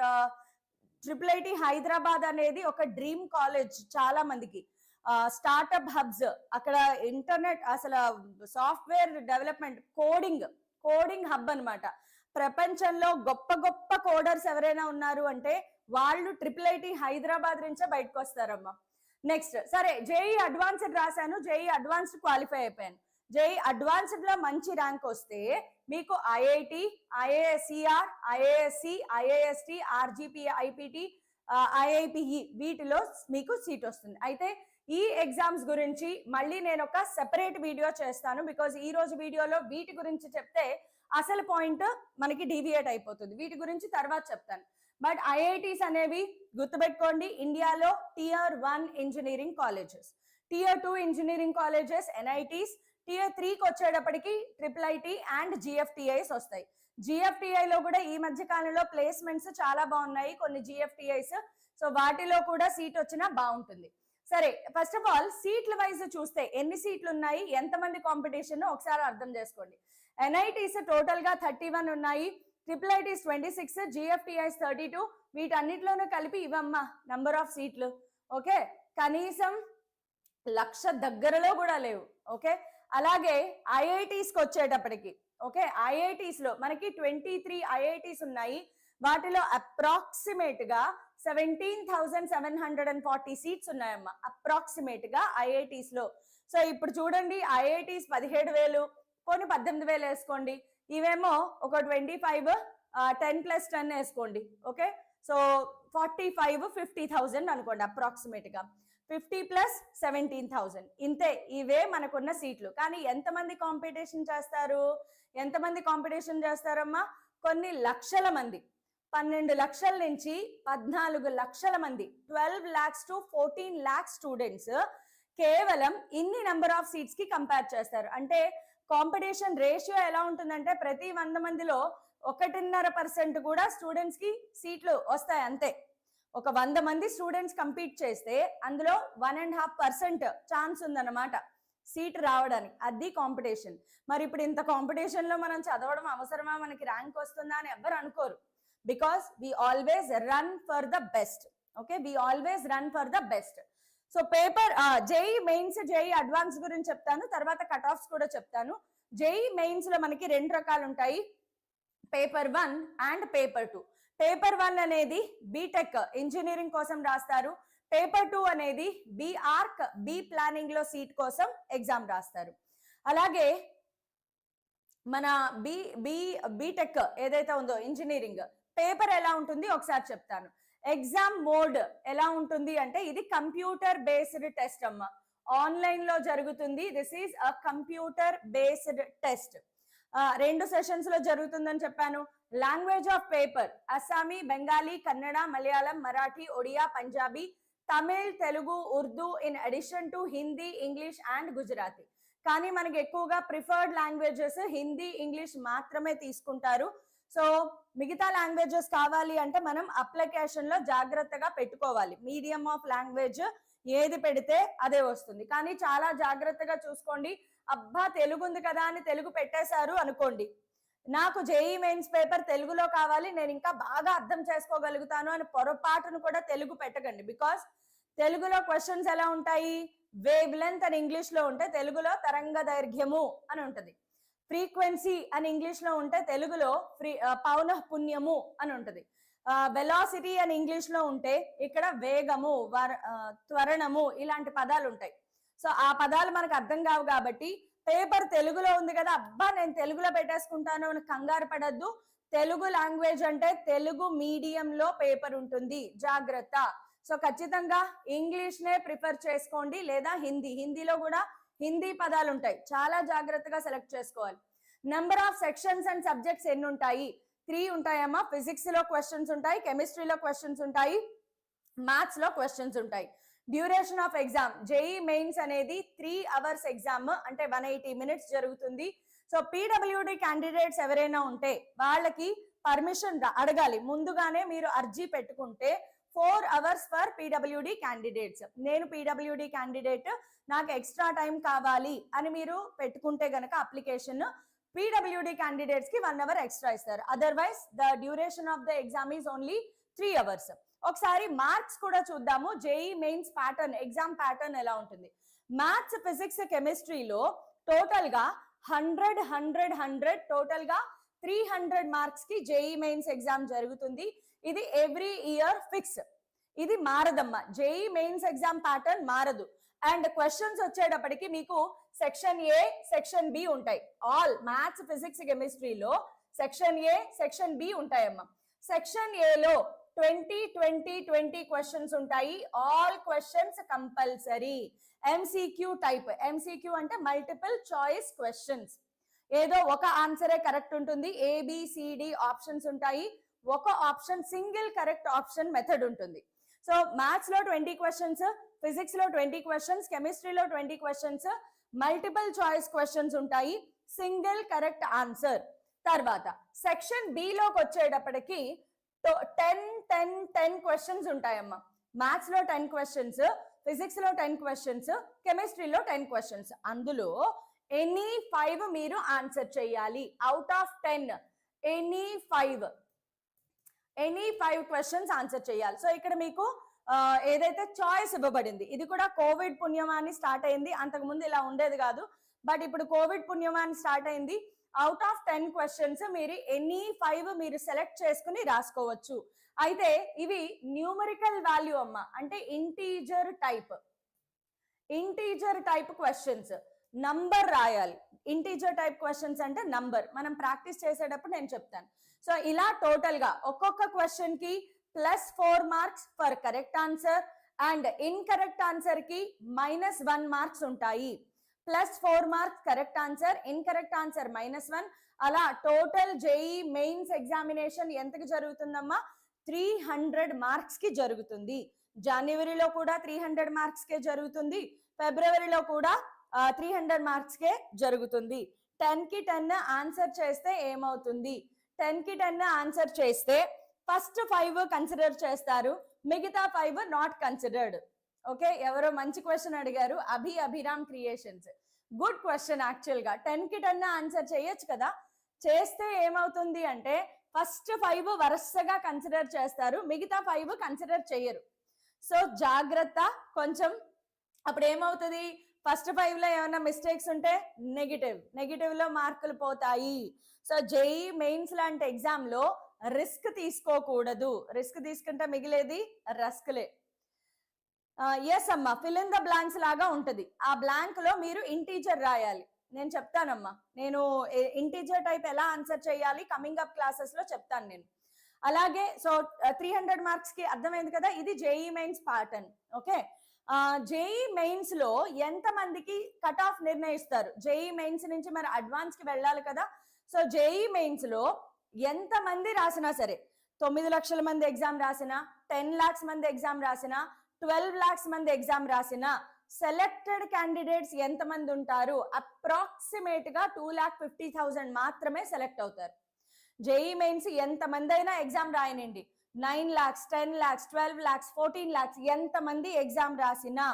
A: ట్రిపుల్ ఐటి హైదరాబాద్ అనేది ఒక డ్రీమ్ కాలేజ్ చాలా మందికి. స్టార్ట్అప్ హబ్స్, అక్కడ ఇంటర్నెట్ అసలు సాఫ్ట్వేర్ డెవలప్మెంట్, కోడింగ్ హబ్ అనమాట. ప్రపంచంలో గొప్ప గొప్ప కోడర్స్ ఎవరైనా ఉన్నారు అంటే వాళ్ళు ట్రిపుల్ ఐటి హైదరాబాద్ నుంచే బయటకు వస్తారమ్మా. నెక్స్ట్, సరే జేఈ అడ్వాన్స్డ్ రాశాను, జేఈ అడ్వాన్స్డ్ క్వాలిఫై అయిపోయాను. జేఈ అడ్వాన్స్డ్ లో మంచి ర్యాంక్ వస్తే మీకు ఐఐటి, ఐఏఎస్ఈఆర్, ఐఏఎస్సి, ఐఏఎస్టి, ఆర్జిపి, ఐపిటి, ఐఐపిఈ వీటిలో మీకు సీట్ వస్తుంది. అయితే ఈ ఎగ్జామ్స్ గురించి మళ్ళీ నేను ఒక సెపరేట్ వీడియో చేస్తాను, బికాజ్ ఈ రోజు వీడియోలో వీటి గురించి చెప్తే అసలు పాయింట్ మనకి డీవియేట్ అయిపోతుంది. వీటి గురించి తర్వాత చెప్తాను. బట్ ఐఐటీస్ అనేవి గుర్తుపెట్టుకోండి, ఇండియాలో tier 1 engineering colleges, tier 2 engineering colleges NITs, tier 3కి వచ్చేటప్పటికి ట్రిపుల్ ఐటి అండ్ జిఎఫ్టిఐస్ వస్తాయి. జిఎఫ్టిఐలో కూడా ఈ మధ్య కాలంలో ప్లేస్మెంట్స్ చాలా బాగున్నాయి కొన్ని జిఎఫ్టిఐస్, సో వాటిలో కూడా సీట్ వచ్చినా బాగుంటుంది. సరే, ఫస్ట్ ఆఫ్ ఆల్ సీట్ల వైజ్ చూస్తే ఎన్ని సీట్లు ఉన్నాయి, ఎంతమంది కాంపిటీషన్ ఒకసారి అర్థం చేసుకోండి. ఎన్ఐటీస్ టోటల్ గా 31 ఉన్నాయి, ట్రిపుల్ ఐటీస్ 26, జిఎఫ్టిఐస్ 32. వీటన్నిటిలోనూ కలిపి ఇవమ్మా నంబర్ ఆఫ్ సీట్లు. ఓకే, కనీసం 1,00,000 దగ్గరలో కూడా లేవు. ఓకే, అలాగే ఐఐటీస్కి వచ్చేటప్పటికి, ఓకే, ఐఐటీస్ లో మనకి 23 ఐఐటీస్ ఉన్నాయి. వాటిలో అప్రాక్సిమేట్ గా 17,740 సీట్స్ ఉన్నాయమ్మా, అప్రాక్సిమేట్ గా ఐఐటీస్ లో. సో ఇప్పుడు చూడండి, ఐఐటీస్ 17,000, పోనీ 18,000 వేసుకోండి, ఇవేమో ఒక 25, 10+10 వేసుకోండి. ఓకే, సో 45, 50,000 అనుకోండి అప్రాక్సిమేట్ గా. 50 + 17,000 ఇంతే, ఇవే మనకున్న సీట్లు. కానీ ఎంతమంది కాంపిటీషన్ చేస్తారమ్మా? కొన్ని లక్షల మంది, 12 లక్షల నుంచి 14 లక్షల మంది, 12 lakhs to 14 lakhs స్టూడెంట్స్ కేవలం ఇన్ని నెంబర్ ఆఫ్ సీట్స్ కి కంపేర్ చేస్తారు. అంటే కాంపిటీషన్ రేషియో ఎలా ఉంటుందంటే ప్రతి 100 మందిలో 1.5% కూడా స్టూడెంట్స్ కి సీట్లు వస్తాయి అంతే. ఒక 100 మంది స్టూడెంట్స్ కంపీట్ చేస్తే అందులో 1.5% ఛాన్స్ ఉందన్నమాట సీట్ రావడానికి. అది కాంపిటీషన్. మరి ఇప్పుడు ఇంత కాంపిటీషన్ లో మనం చదవడం అవసరమా, మనకి ర్యాంక్ వస్తుందా అని ఎవ్వరు అనుకోరు, because we always run for the best. Okay, we always run for the best. So paper JEE mains, JEE advance గురించి చెప్తాను, తర్వాత కట్ ఆఫ్స్ కూడా చెప్తాను. జేఈ మెయిన్స్ లో మనకి 2 రకాలు ఉంటాయి, పేపర్ 1 అండ్ పేపర్ 2. పేపర్ 1 అనేది బీటెక్ ఇంజనీరింగ్ కోసం రాస్తారు, పేపర్ 2 అనేది బీఆర్క్ బీ ప్లానింగ్ లో సీట్ కోసం ఎగ్జామ్ రాస్తారు. అలాగే మన బీటెక్ ఏదైతే ఉందో ఇంజనీరింగ్ పేపర్ ఎలా ఉంటుంది ఒకసారి చెప్తాను. ఎగ్జామ్ మోడ్ ఎలా ఉంటుంది అంటే ఇది కంప్యూటర్ బేస్డ్ టెస్ట్ అమ్మా, ఆన్లైన్ లో జరుగుతుంది. This is a computer based test. 2 sessions లో జరుగుతుందని చెప్పాను. Language of paper Assamese, Bengali, Kannada, Malayalam, Marathi, Odia, Punjabi, Tamil, Telugu, Urdu in addition to Hindi, English and Gujarati. కానీ మనకి ఎక్కువగా ప్రిఫర్డ్ లాంగ్వేజెస్ హిందీ, ఇంగ్లీష్ మాత్రమే తీసుకుంటారు. సో మిగతా లాంగ్వేజెస్ కావాలి అంటే మనం అప్లికేషన్ లో జాగ్రత్తగా పెట్టుకోవాలి. మీడియం ఆఫ్ లాంగ్వేజ్ ఏది పెడితే అదే వస్తుంది. కానీ చాలా జాగ్రత్తగా చూసుకోండి. అబ్బా తెలుగు ఉంది కదా అని తెలుగు పెట్టేశారు అనుకోండి, నాకు జేఈ మెయిన్స్ పేపర్ తెలుగులో కావాలి, నేను ఇంకా బాగా అర్థం చేసుకోగలుగుతాను అని పొరపాటును కూడా తెలుగు పెట్టకండి. బికాస్ తెలుగులో క్వశ్చన్స్ ఎలా ఉంటాయి, వేవ్ లెంత్ అని ఇంగ్లీష్ లో ఉంటే తెలుగులో తరంగ దైర్ఘ్యము అని ఉంటది. ఫ్రీక్వెన్సీ అని ఇంగ్లీష్ లో ఉంటే తెలుగులో పౌన పుణ్యము అని ఉంటది. వెలాసిటీ అని ఇంగ్లీష్ లో ఉంటే ఇక్కడ వేగము, త్వరణము ఇలాంటి పదాలు ఉంటాయి. సో ఆ పదాలు మనకు అర్థం కావు కాబట్టి పేపర్ తెలుగులో ఉంది కదా, అబ్బా నేను తెలుగులో పెట్టేసుకుంటాను అని కంగారు పడద్దు. తెలుగు లాంగ్వేజ్ అంటే తెలుగు మీడియంలో పేపర్ ఉంటుంది, జాగ్రత్త. సో ఖచ్చితంగా ఇంగ్లీష్ నే ప్రిఫర్ చేసుకోండి, లేదా హిందీలో కూడా హిందీ పదాలు ఉంటాయి, చాలా జాగ్రత్తగా సెలెక్ట్ చేసుకోవాలి. Number of sections and subjects ఎన్ని ఉంటాయి? 3 ఉంటాయమ్మా. ఫిజిక్స్ లో క్వశ్చన్స్ ఉంటాయి, కెమిస్ట్రీలో క్వశ్చన్స్ ఉంటాయి, మ్యాథ్స్ లో క్వశ్చన్స్ ఉంటాయి. Duration of exam JEE mains అనేది 3 hours ఎగ్జామ్, అంటే 180 minutes జరుగుతుంది. సో పీడబ్ల్యూడి క్యాండిడేట్స్ ఎవరైనా ఉంటే వాళ్ళకి పర్మిషన్ అడగాలి ముందుగానే. మీరు అర్జీ పెట్టుకుంటే 4 hours ఫర్ పీడబ్ల్యూడి క్యాండిడేట్స్. నేను పీడబ్ల్యూడి క్యాండిడేట్, నాకు ఎక్స్ట్రా టైం కావాలి అని మీరు పెట్టుకుంటే గనక అప్లికేషన్, పీడబ్ల్యూడి క్యాండిడేట్స్ కి 1 hour ఎక్స్ట్రా ఇస్తారు. Otherwise the duration of the exam is only 3 hours. ఒకసారి మార్క్స్ కూడా చూద్దాము. JEE mains pattern, exam pattern ఎలా ఉంటుంది. మ్యాథ్స్, ఫిజిక్స్, కెమిస్ట్రీలో టోటల్ గా 100 టోటల్ గా 300 మార్క్స్ కి జేఈ మెయిన్స్ ఎగ్జామ్ జరుగుతుంది. ఇది ఎవ్రీ ఇయర్ ఫిక్స్, ఇది మారదమ్మా. జేఈ మెయిన్స్ ఎగ్జామ్ ప్యాటర్న్ మారదు. అండ్ క్వశ్చన్స్ వచ్చేటప్పటికి మీకు సెక్షన్ ఏ, సెక్షన్ బి ఉంటాయి. ఆల్ మ్యాథ్స్, ఫిజిక్స్, కెమిస్ట్రీలో సెక్షన్ ఏ, సెక్షన్ బి ఉంటాయమ్మా. సెక్షన్ ఏలో 20 క్వశ్చన్స్ ఉంటాయి. All questions compulsory. MCQ type, MCQ అంటే మల్టిపుల్ చాయిస్ క్వశ్చన్స్. ఏదో ఒక ఆన్సరే కరెక్ట్ ఉంటుంది. ఏబిసిడి ఆప్షన్స్ ఉంటాయి. ఒక option single correct option method ఉంటుంది. సో మ్యాథ్స్ లో 20 క్వశ్చన్స్, ఫిజిక్స్ లో 20 క్వశ్చన్స్, కెమిస్ట్రీలో 20 క్వశ్చన్స్, మల్టిపుల్ చాయిస్ క్వశ్చన్స్ ఉంటాయి, సింగిల్ కరెక్ట్ ఆన్సర్. తర్వాత సెక్షన్ బి లోకి వచ్చేటప్పటికి 10 క్వశ్చన్స్ ఉంటాయమ్మా. మ్యాథ్స్ లో 10 క్వశ్చన్స్, ఫిజిక్స్ లో 10 క్వశ్చన్స్, కెమిస్ట్రీలో 10 క్వశ్చన్స్. అందులో ఎనీ 5 మీరు ఆన్సర్ చేయాలి. Out of 10 any 5 questions answer చేయాలి. సో ఇక్కడ మీకు ఏదైతే చాయిస్ ఇవ్వబడింది, ఇది కూడా కోవిడ్ పుణ్యమాన్ని స్టార్ట్ అయింది. అంతకుముందు ఇలా ఉండేది కాదు, బట్ ఇప్పుడు కోవిడ్ పుణ్యమాన్ని స్టార్ట్ అయింది. అవుట్ ఆఫ్ 10 క్వశ్చన్స్ మీరు ఎనీ 5 మీరు సెలెక్ట్ చేసుకుని రాసుకోవచ్చు. అయితే ఇవి న్యూమరికల్ వాల్యూ అమ్మ, అంటే ఇంటీజర్ టైప్ క్వశ్చన్స్. నంబర్ రాయాలి. ఇంటీజర్ టైప్ క్వశ్చన్స్ అంటే నంబర్. మనం ప్రాక్టీస్ చేసేటప్పుడు నేను చెప్తాను. సో ఇలా టోటల్ గా ఒక్కొక్క క్వశ్చన్ కి +4 marks for correct answer, and incorrect answer కి -1 మార్క్స్ ఉంటాయి. +4 marks correct answer, incorrect answer -1. అలా టోటల్ జేఈ మెయిన్స్ ఎగ్జామినేషన్ ఎంతకి జరుగుతుందమ్మా? 300 మార్క్స్ కి జరుగుతుంది. జనవరిలో కూడా 300 మార్క్స్ కే జరుగుతుంది, ఫిబ్రవరిలో కూడా 300 మార్క్స్ కే జరుగుతుంది. 10 కి 10 ఆన్సర్ చేస్తే ఏమవుతుంది? 10 కి 10 ఆన్సర్ చేస్తే ఫస్ట్ 5 కన్సిడర్ చేస్తారు, మిగతా 5 నాట్ కన్సిడర్డ్. ఓకే, ఎవరో మంచి క్వశ్చన్ అడిగారు, Abhiram creations. Good question. Actual గా 10 కి 10 ఆన్సర్ చేయొచ్చు కదా. చేస్తే ఏమవుతుంది అంటే ఫస్ట్ 5 వరుసగా కన్సిడర్ చేస్తారు, మిగతా 5 కన్సిడర్ చేయరు. సో జాగ్రత్త కొంచెం. అప్పుడు ఏమవుతుంది? ఫస్ట్ 5 లో ఏమైనా మిస్టేక్స్ ఉంటే నెగిటివ్ లో మార్కులు పోతాయి. సో జేఈ మెయిన్స్ లాంటి ఎగ్జామ్ లో రిస్క్ తీసుకోకూడదు. రిస్క్ తీసుకుంటే మిగిలేది రస్క్లే. ఎస్ అమ్మా, ఫిల్ ఇన్ ద బ్లాంక్స్ లాగా ఉంటది. ఆ బ్లాంక్ లో మీరు ఇంటీజర్ రాయాలి. నేను చెప్తానమ్మా, నేను ఇంటీజర్ టైప్ ఎలా ఆన్సర్ చేయాలి కమింగ్ అప్ క్లాసెస్ లో చెప్తాను నేను. అలాగే సో 300 మార్క్స్ కి అర్థమైంది కదా. ఇది JEE mains pattern. Okay, JEE mains లో ఎంత మందికి కట్ ఆఫ్ నిర్ణయిస్తారు? జేఈ మెయిన్స్ నుంచి మరి అడ్వాన్స్ కి వెళ్ళాలి కదా. సో జేఈ మెయిన్స్ లో ఎంత మంది రాసినా సరే, 9 లక్షల మంది ఎగ్జామ్ రాసినా, 10 lakhs మంది ఎగ్జామ్ రాసినా, 12 lakhs మంది ఎగ్జామ్ రాసినా, సెలెక్టెడ్ క్యాండిడేట్స్ ఎంత మంది ఉంటారు? అప్రాక్సిమేట్ గా 2,50,000 మాత్రమే సెలెక్ట్ అవుతారు. జేఈ మెయిన్స్ ఎంత మంది అయినా exam రాయనండి, 9 lakhs, 10 lakhs, 12 lakhs, 14 lakhs ఎంత మంది ఎగ్జామ్ రాసినా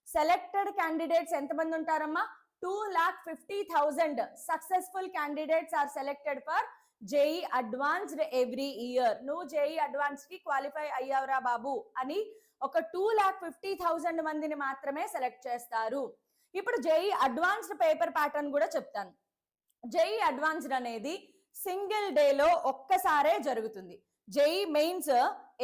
A: సెలెక్టెడ్ క్యాండిడేట్స్ ఎంత మంది ఉంటారమ్మా? 2,50,000 successful candidates are selected for JEE advanced every year. నువ్వు జేఈ అడ్వాన్స్ కి క్వాలిఫై అయ్యావురా బాబు అని ఒక 2,50,000 మందిని మాత్రమే సెలెక్ట్ చేస్తారు. ఇప్పుడు జేఈ అడ్వాన్స్డ్ పేపర్ ప్యాటర్న్ కూడా చెప్తాను. జేఈ అడ్వాన్స్డ్ అనేది సింగిల్ డే లో ఒక్కసారే జరుగుతుంది. జేఈ మెయిన్స్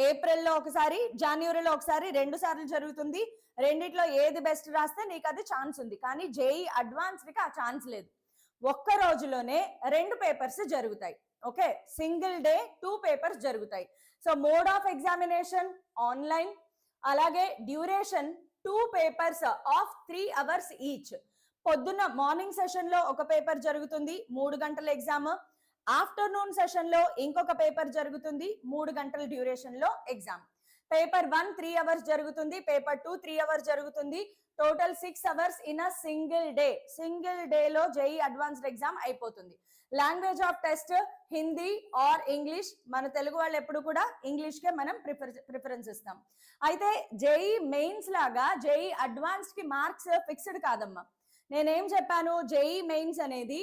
A: ఏప్రిల్లో ఒకసారి, జనవరిలో ఒకసారి, 2 సార్లు జరుగుతుంది. రెండిట్లో ఏది బెస్ట్ రాస్తే నీకు అది ఛాన్స్ ఉంది. కానీ జేఈ అడ్వాన్స్డ్ కి ఆ ఛాన్స్ లేదు. ఒక్క రోజులోనే 2 పేపర్స్ జరుగుతాయి. ఓకే, సింగిల్ డే 2 పేపర్స్ జరుగుతాయి. So mode of examination online, అలాగే duration 2 papers of 3 hours each. పొద్దున్న మార్నింగ్ సెషన్ లో ఒక పేపర్ జరుగుతుంది 3 గంటల ఎగ్జామ్, ఆఫ్టర్నూన్ సెషన్ లో ఇంకొక పేపర్ జరుగుతుంది 3 గంటల డ్యూరేషన్ లో ఎగ్జామ్. పేపర్ 1 3 అవర్స్ జరుగుతుంది, పేపర్ 2 3 అవర్స్ జరుగుతుంది, total 6 hours in a single day లో జేఈ అడ్వాన్స్డ్ ఎగ్జామ్ అయిపోతుంది. Language of test Hindi or English. మన తెలుగు వాళ్ళు ఎప్పుడు కూడా ఇంగ్లీష్ కే మనం ప్రిఫరెన్స్ ఇస్తాం. అయితే జేఈ మెయిన్స్ లాగా జేఈ అడ్వాన్స్డ్ కి మార్క్స్ ఫిక్స్డ్ కాదమ్మా. నేనేం చెప్పాను, జేఈ మెయిన్స్ అనేది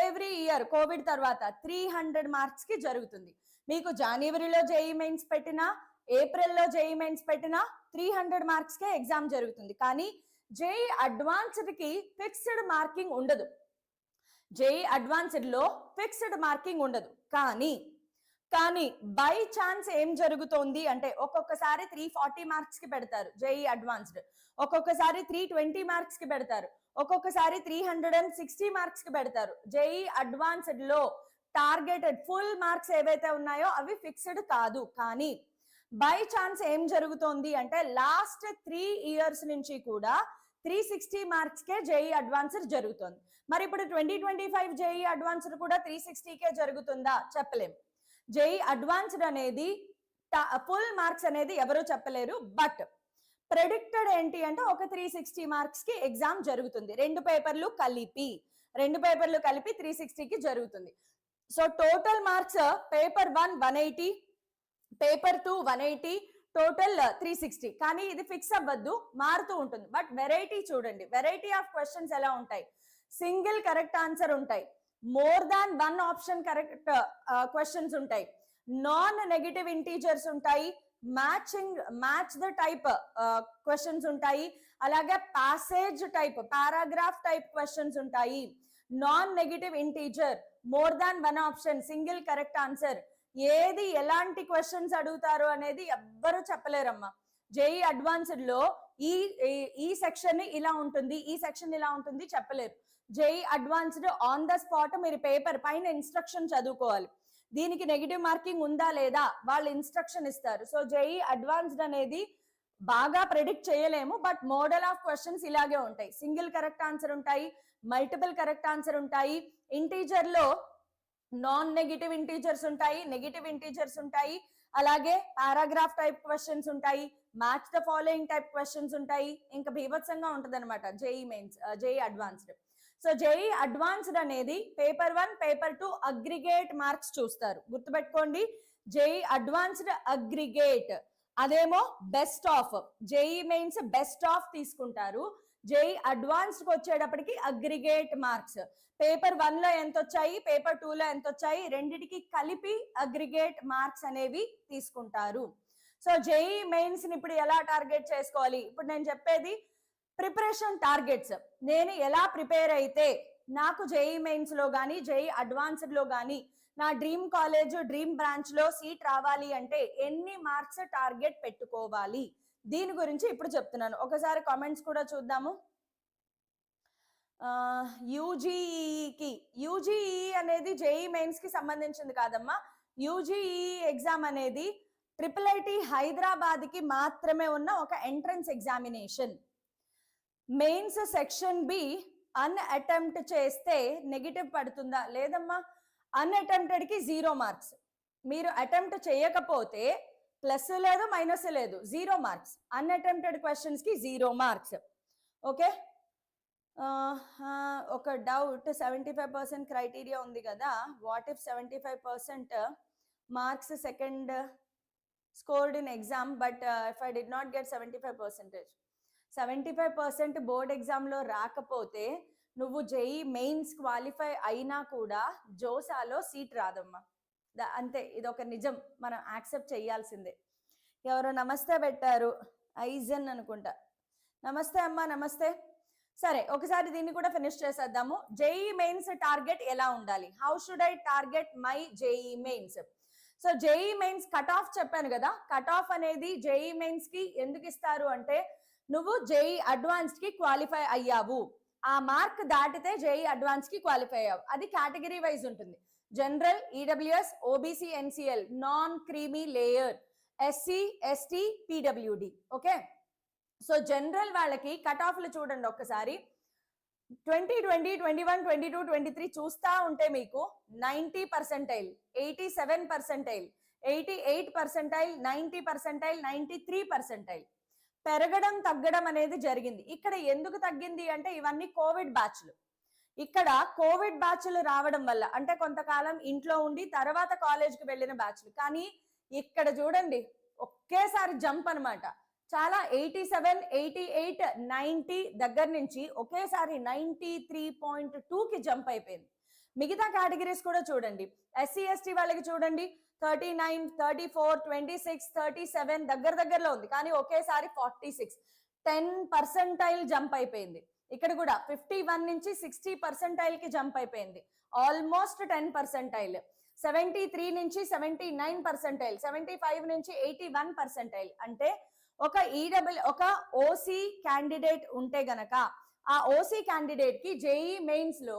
A: ఎవ్రీ ఇయర్ కోవిడ్ తర్వాత 300 మార్క్స్ కి జరుగుతుంది. మీకు జనవరిలో జేఈ మెయిన్స్ పెట్టినా, ఏప్రిల్లో జేఈ మెయిన్స్ పెట్టినా 300 మార్క్స్ కే ఎగ్జామ్ జరుగుతుంది. కానీ జేఈ అడ్వాన్స్డ్ కి ఫిక్స్డ్ మార్కింగ్ ఉండదు. జేఈ అడ్వాన్స్డ్ లో ఫిక్స్డ్ మార్కింగ్ ఉండదు. కానీ బై ఛాన్స్ ఏం జరుగుతోంది అంటే ఒక్కొక్కసారి 340 మార్క్స్ కి పెడతారు జేఈ అడ్వాన్స్డ్, ఒక్కొక్కసారి 320 మార్క్స్ కి పెడతారు, ఒక్కొక్కసారి 360 మార్క్స్ కి పెడతారు. జేఈ అడ్వాన్స్డ్ లో టార్గెటెడ్ ఫుల్ మార్క్స్ ఏవైతే ఉన్నాయో అవి ఫిక్స్డ్ కాదు. కానీ బై ఛాన్స్ ఏం జరుగుతోంది అంటే లాస్ట్ 3 ఇయర్స్ నుంచి కూడా 360 మార్క్స్ కే జేఈ అడ్వాన్స్డ్ జరుగుతుంది. మరి ఇప్పుడు 2025 జేఈ అడ్వాన్స్డ్ కూడా 360 కే జరుగుతుందా? చెప్పలేం. జేఈ అడ్వాన్స్డ్ అనేది ఫుల్ మార్క్స్ అనేది ఎవరు చెప్పలేరు. బట్ ప్రెడిక్టెడ్ ఏంటి అంటే ఒక 360 మార్క్స్ కి ఎగ్జామ్ జరుగుతుంది. రెండు పేపర్లు కలిపి 360 కి జరుగుతుంది. So total marks paper 1 180, paper 2 180, total 360. కానీ ఇది ఫిక్స్ అవ్వద్దు, మారుతూ ఉంటుంది. బట్ వెరైటీ చూడండి, వెరైటీ ఆఫ్ క్వశ్చన్స్ ఎలా ఉంటాయి. సింగిల్ కరెక్ట్ ఆన్సర్ ఉంటాయి, more than 1 option correct questions ఉంటాయి, నాన్ నెగటివ్ ఇంటీజర్స్ ఉంటాయి, మ్యాచ్ ద టైప్ క్వశ్చన్స్ ఉంటాయి, అలాగే passage type paragraph type questions ఉంటాయి, non negative integer, more than 1 option, single correct answer. ఏది ఎలాంటి క్వశ్చన్స్ అడుగుతారు అనేది ఎవ్వరు చెప్పలేరమ్మా. జేఈ అడ్వాన్స్డ్ లో ఈ సెక్షన్ ఇలా ఉంటుంది, ఈ సెక్షన్ ఇలా ఉంటుంది చెప్పలేరు. JEE advanced on the spot మీరు పేపర్ పైన ఇన్స్ట్రక్షన్ చదువుకోవాలి. దీనికి నెగిటివ్ మార్కింగ్ ఉందా లేదా వాళ్ళు ఇన్స్ట్రక్షన్ ఇస్తారు. సో జేఈ అడ్వాన్స్డ్ అనేది బాగా ప్రెడిక్ట్ చేయలేము. బట్ మోడల్ ఆఫ్ క్వశ్చన్స్ ఇలాగే ఉంటాయి. సింగిల్ కరెక్ట్ ఆన్సర్ ఉంటాయి, మల్టిపుల్ కరెక్ట్ ఆన్సర్ ఉంటాయి, ఇంటీజర్ లో నాన్ నెగటివ్ ఇంటీజర్స్ ఉంటాయి, నెగటివ్ ఇంటీజర్స్ ఉంటాయి, అలాగే పారాగ్రాఫ్ టైప్ క్వశ్చన్స్ ఉంటాయి, match the following type questions ఉంటాయి. ఇంకా బీభత్సంగా ఉంటుంది అనమాట JEE mains, JEE advanced. So JEE advanced అనేది పేపర్ 1 పేపర్ 2 అగ్రిగేట్ మార్క్స్ చూస్తారు. గుర్తుపెట్టుకోండి, జేఈ అడ్వాన్స్డ్ అగ్రిగేట్, అదేమో best of. JEE mains best of తీసుకుంటారు, జేఈ అడ్వాన్స్డ్ వచ్చేటప్పటికి అగ్రిగేట్ మార్క్స్. పేపర్ 1 లో ఎంత వచ్చాయి, పేపర్ 2 లో ఎంత వచ్చాయి, రెండిటికి కలిపి అగ్రిగేట్ మార్క్స్ అనేవి తీసుకుంటారు. సో జేఈ మెయిన్స్ ని ఇప్పుడు ఎలా టార్గెట్ చేసుకోవాలి? ఇప్పుడు నేను చెప్పేది ప్రిపరేషన్ టార్గెట్స్. నేను ఎలా ప్రిపేర్ అయితే నాకు జేఈ మెయిన్స్ లో కానీ జేఈ అడ్వాన్స్డ్ లో కానీ నా డ్రీమ్ కాలేజ్ డ్రీమ్ బ్రాంచ్ లో సీట్ రావాలి అంటే ఎన్ని మార్క్స్ టార్గెట్ పెట్టుకోవాలి, దీని గురించి ఇప్పుడు చెప్తున్నాను. ఒకసారి కామెంట్స్ కూడా చూద్దాము. యూజీఈ అనేది జేఈ మెయిన్స్ కి సంబంధించింది కాదమ్మా. యూజీఈ ఎగ్జామ్ అనేది IIIT హైదరాబాద్ కి మాత్రమే ఉన్న ఒక entrance examination. Mains section B unattempt చేస్తే నెగిటివ్ పడుతుందా? లేదమ్మా. అన్అటెంప్టెడ్ కి 0 మార్క్స్. మీరు అటెంప్ట్ చేయకపోతే ప్లస్ లేదు మైనస్ లేదు, 0 మార్క్స్. అన్అటెంప్టెడ్ క్వశ్చన్స్ కి 0 మార్క్స్. ఓకే. ఒక డౌట్, 75% క్రైటీరియా ఉంది కదా, what if 75% marks second scored in exam but if I did not get 75%, 75% board exam లో రాకపోతే నువ్వు జేఈ మెయిన్స్ క్వాలిఫై అయినా కూడా జోసాలో సీట్ రాదమ్మా. అంతే, ఇది ఒక నిజం, మనం యాక్సెప్ట్ చేయాల్సిందే. ఎవరో నమస్తే పెట్టారు, ఐజన్ అనుకుంటా. నమస్తే అమ్మా, నమస్తే. సరే, ఒకసారి దీన్ని కూడా ఫినిష్ చేసేద్దాము. జేఈ మెయిన్స్ టార్గెట్ ఎలా ఉండాలి? How should I target my JEE mains? So JEE mains cut off చెప్పాను కదా. కట్ ఆఫ్ అనేది జేఈ మెయిన్స్ కి ఎందుకు ఇస్తారు అంటే, నువ్వు జేఈ అడ్వాన్స్డ్ కి క్వాలిఫై అయ్యావు, ఆ మార్క్ దాటితే జేఈ అడ్వాన్స్ కి క్వాలిఫై అయ్యావు. అది కేటగిరీ వైజ్ ఉంటుంది. General, EWS, OBC, NCL, non creamy layer, SC, ST, PWD. Okay. So general వాళ్ళకి కట్ ఆఫ్లు చూడండి ఒక్కసారి. 2020, 21, 22, 23 చూస్తా ఉంటే మీకు 90%, 87%, 88%, 90%, 93%. పెరగడం తగ్గడం అనేది జరిగింది. ఇక్కడ ఎందుకు తగ్గింది అంటే ఇవన్నీ కోవిడ్ బ్యాచ్లు. ఇక్కడ కోవిడ్ బ్యాచ్లు రావడం వల్ల, అంటే కొంతకాలం ఇంట్లో ఉండి తర్వాత కాలేజ్కి వెళ్ళిన బ్యాచ్లు. కానీ ఇక్కడ చూడండి ఒకేసారి జంప్ అనమాట. చాలా 87, 88, 90 దగ్గర నుంచి ఒకేసారి 93.2కి జంప్ అయిపోయింది. మిగతా కేటగిరీస్ కూడా చూడండి. ఎస్సీ ఎస్టీ వాళ్ళకి చూడండి 39, 34, 26, 37 దగ్గరలో ఉంది. కానీ ఒకేసారి 46, 10% జంప్ అయిపోయింది. ఇక్కడ కూడా 51 నుంచి 60% కి జంప్ అయిపోయింది. ఆల్మోస్ట్ 10%. 73 నుంచి 79%, 75 నుంచి 81%. అంటే ఒక ఓసీ క్యాండిడేట్ ఉంటే గనక ఆ ఓసీ క్యాండిడేట్ కి జేఈ మెయిన్స్ లో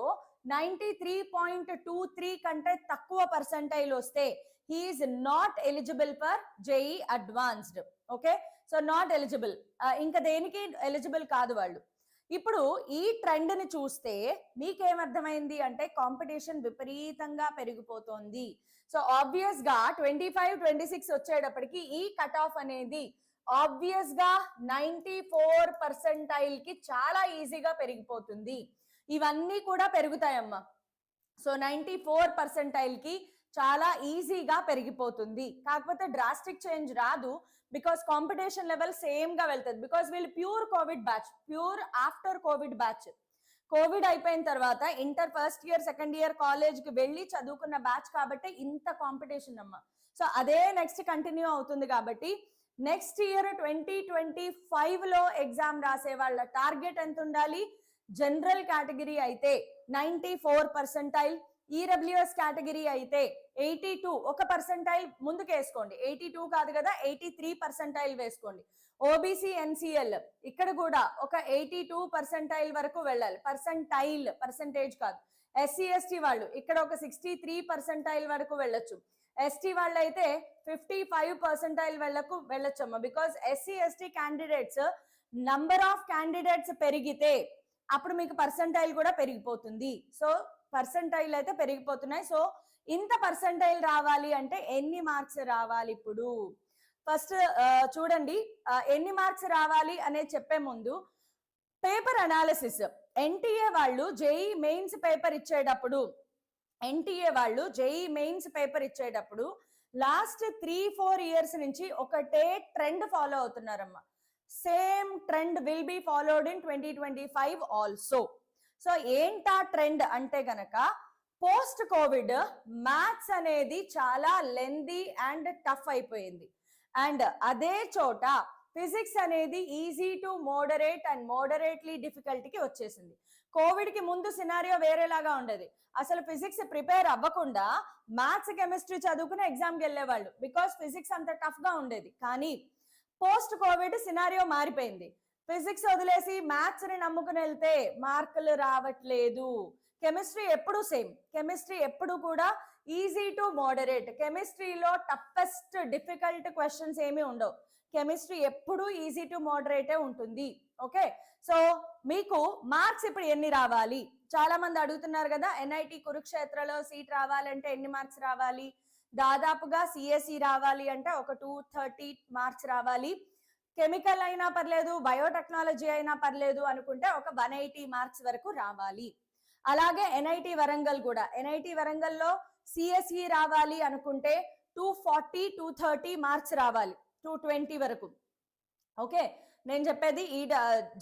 A: 93.23 కంటే తక్కువ పర్సెంటైల్ వస్తే he is not eligible for JEE advanced. Okay, so not eligible, ఇంకా దేనికి ఎలిజిబుల్ కాదు వాళ్ళు. ఇప్పుడు ఈ ట్రెండ్ ని చూస్తే మీకేమర్థమైంది అంటే కాంపిటీషన్ విపరీతంగా పెరిగిపోతుంది. సో ఆబ్వియస్ గా 25, 26 వచ్చేటప్పటికి ఈ కట్ ఆఫ్ అనేది ఆబ్వియస్ గా 94% కి చాలా ఈజీగా పెరిగిపోతుంది. ఇవన్నీ కూడా పెరుగుతాయమ్మా. సో 94% కి చాలా ఈజీగా పెరిగిపోతుంది. కాకపోతే డ్రాస్టిక్ చేంజ్ రాదు, బికాస్ కాంపిటీషన్ లెవెల్ సేమ్ గా వెళ్తుంది. బికాస్ వీళ్ళు pure Covid batch, pure after Covid batch. Covid అయిపోయిన తర్వాత inter first year, second year college కి వెళ్ళి చదువుకున్న బ్యాచ్ కాబట్టి ఇంత కాంపిటీషన్ అమ్మా. సో అదే నెక్స్ట్ కంటిన్యూ అవుతుంది. కాబట్టి నెక్స్ట్ ఇయర్ 2025 లో ఎగ్జామ్ రాసే వాళ్ళ టార్గెట్ ఎంత ఉండాలి? జనరల్ కేటగిరీ అయితే 94%, ఈడబ్ల్యూఎస్ కేటగిరీ అయితే 82, ఒక పర్సెంటైల్ ముందుకు వేసుకోండి. 82 కాదు కదా, 83% వేసుకోండి. ఓబీసీ ఎన్సిఎల్ ఇక్కడ కూడా ఒక 82% వరకు వెళ్ళాలి. పర్సెంటేజ్ కాదు. ఎస్సీ ఎస్టీ వాళ్ళు ఇక్కడ ఒక 63% వరకు వెళ్ళొచ్చు. ఎస్టీ వాళ్ళు అయితే 55% వెళ్ళొచ్చమ్మా. Because SC ST candidates number of candidates పెరిగితే అప్పుడు మీకు పర్సెంటైల్ కూడా పెరిగిపోతుంది. సో పర్సెంటైల్ అయితే పెరిగిపోతున్నాయి. సో ఇంత పర్సెంటైల్ రావాలి అంటే ఎన్ని మార్క్స్ రావాలి? ఇప్పుడు ఫస్ట్ చూడండి, ఎన్ని మార్క్స్ రావాలి అనేది చెప్పే ముందు పేపర్ అనాలిసిస్. ఎన్టీఏ వాళ్ళు జేఈ మెయిన్స్ పేపర్ ఇచ్చేటప్పుడు లాస్ట్ 3-4 ఇయర్స్ నుంచి ఒకటే ట్రెండ్ ఫాలో అవుతున్నారమ్మా. Same trend will be followed in 2025 also. So ఏంటా ట్రెండ్ అంటే గనక పోస్ట్ కోవిడ్ మ్యాథ్స్ అనేది చాలా లెందీ అండ్ టఫ్ అయిపోయింది. అండ్ అదే చోట ఫిజిక్స్ అనేది easy to moderate and moderately difficult కి వచ్చేసింది. కోవిడ్ కి ముందు సినారియో వేరేలాగా ఉండేది. అసలు ఫిజిక్స్ ప్రిపేర్ అవ్వకుండా మ్యాథ్స్ కెమిస్ట్రీ చదువుకుని ఎగ్జామ్కి వెళ్ళేవాళ్ళు, బికాస్ ఫిజిక్స్ అంత టఫ్ గా ఉండేది. కానీ పోస్ట్ కోవిడ్ సినారియో మారిపోయింది. ఫిజిక్స్ వదిలేసి మ్యాథ్స్ ని నమ్ముకుని వెళ్తే మార్కులు రావట్లేదు. కెమిస్ట్రీ ఎప్పుడు సేమ్, కెమిస్ట్రీ ఎప్పుడు కూడా ఈజీ టు మోడరేట్. కెమిస్ట్రీలో టఫెస్ట్ డిఫికల్ట్ క్వశ్చన్స్ ఏమీ ఉండవు. కెమిస్ట్రీ ఎప్పుడు ఈజీ టు మోడరేటే ఉంటుంది. ఓకే, సో మీకు మార్క్స్ ఇప్పుడు ఎన్ని రావాలి? చాలా మంది అడుగుతున్నారు కదా, ఎన్ఐటి కురుక్షేత్రలో సీట్ రావాలంటే ఎన్ని మార్క్స్ రావాలి? దాదాపుగా సిఎస్ఈ రావాలి అంటే ఒక 230 మార్క్స్ రావాలి. కెమికల్ అయినా పర్లేదు, బయోటెక్నాలజీ అయినా పర్లేదు అనుకుంటే ఒక 180 మార్క్స్ వరకు రావాలి. అలాగే ఎన్ఐటి వరంగల్ కూడా, ఎన్ఐటి వరంగల్లో సిఎస్ఈ రావాలి అనుకుంటే 240, 230 మార్క్స్ రావాలి, 220 వరకు. ఓకే, నేను చెప్పేది ఈ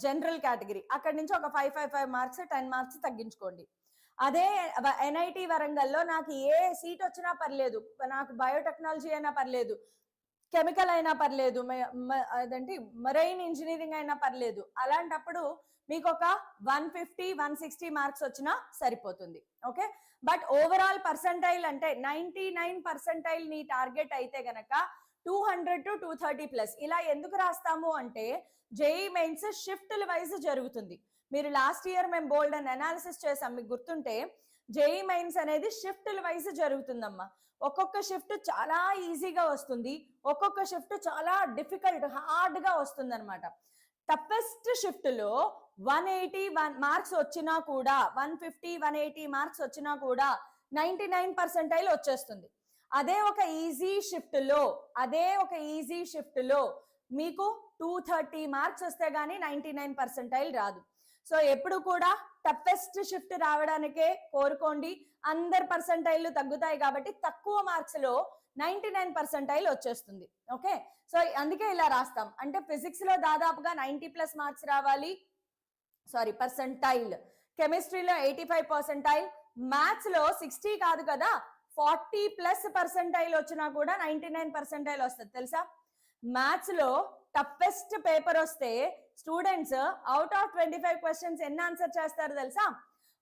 A: జనరల్ కేటగిరీ. అక్కడి నుంచి ఒక 555 మార్క్స్, 10 మార్క్స్ తగ్గించుకోండి. అదే ఎన్ఐటి వరంగల్లో నాకు ఏ సీట్ వచ్చినా పర్లేదు, నాకు బయోటెక్నాలజీ అయినా పర్లేదు, కెమికల్ అయినా పర్లేదు, అదేంటి మరైన్ ఇంజనీరింగ్ అయినా పర్లేదు, అలాంటప్పుడు మీకు ఒక 150, 160 మార్క్స్ వచ్చినా సరిపోతుంది. ఓకే, బట్ ఓవరాల్ పర్సెంటైల్ అంటే 99% నీ టార్గెట్ అయితే గనక 200 to 230+. ఇలా ఎందుకు రాస్తాము అంటే జేఈ మెయిన్స్ షిఫ్ట్ల వైజ్ జరుగుతుంది. మీరు లాస్ట్ ఇయర్ మేము బోల్డ్ అండ్ అనాలిసిస్ చేసాం, మీకు గుర్తుంటే జేఈ మెయిన్స్ అనేది షిఫ్ట్ల వైజ్ జరుగుతుందమ్మా. ఒక్కొక్క షిఫ్ట్ చాలా ఈజీగా వస్తుంది, ఒక్కొక్క షిఫ్ట్ చాలా డిఫికల్ట్ హార్డ్ గా వస్తుంది అనమాట. టఫెస్ట్ షిఫ్ట్ లో 180 మార్క్స్ వచ్చినా కూడా 150 180 మార్క్స్ వచ్చినా కూడా 99% వచ్చేస్తుంది. అదే ఒక ఈజీ షిఫ్ట్ లో మీకు 230 మార్క్స్ వస్తే గానీ 99% రాదు. సో ఎప్పుడు కూడా టఫెస్ట్ షిఫ్ట్ రావడానికే కోరుకోండి. అందరి పర్సెంటైల్ తగ్గుతాయి కాబట్టి తక్కువ మార్క్స్ లో 99% వచ్చేస్తుంది. ఓకే, సో అందుకే ఇలా రాస్తాం. అంటే ఫిజిక్స్ లో దాదాపుగా 90+ మార్క్స్ రావాలి, పర్సెంటైల్. కెమిస్ట్రీలో 85%, మ్యాథ్స్ లో 60 కాదు కదా 40+ పర్సెంటైల్ వచ్చినా కూడా 99% వస్తుంది. తెలుసా, మ్యాథ్స్ లో టఫెస్ట్ పేపర్ వస్తే స్టూడెంట్స్ అవుట్ ఆఫ్ 25 క్వశ్చన్స్ ఎన్ని ఆన్సర్ చేస్తారు తెలుసా?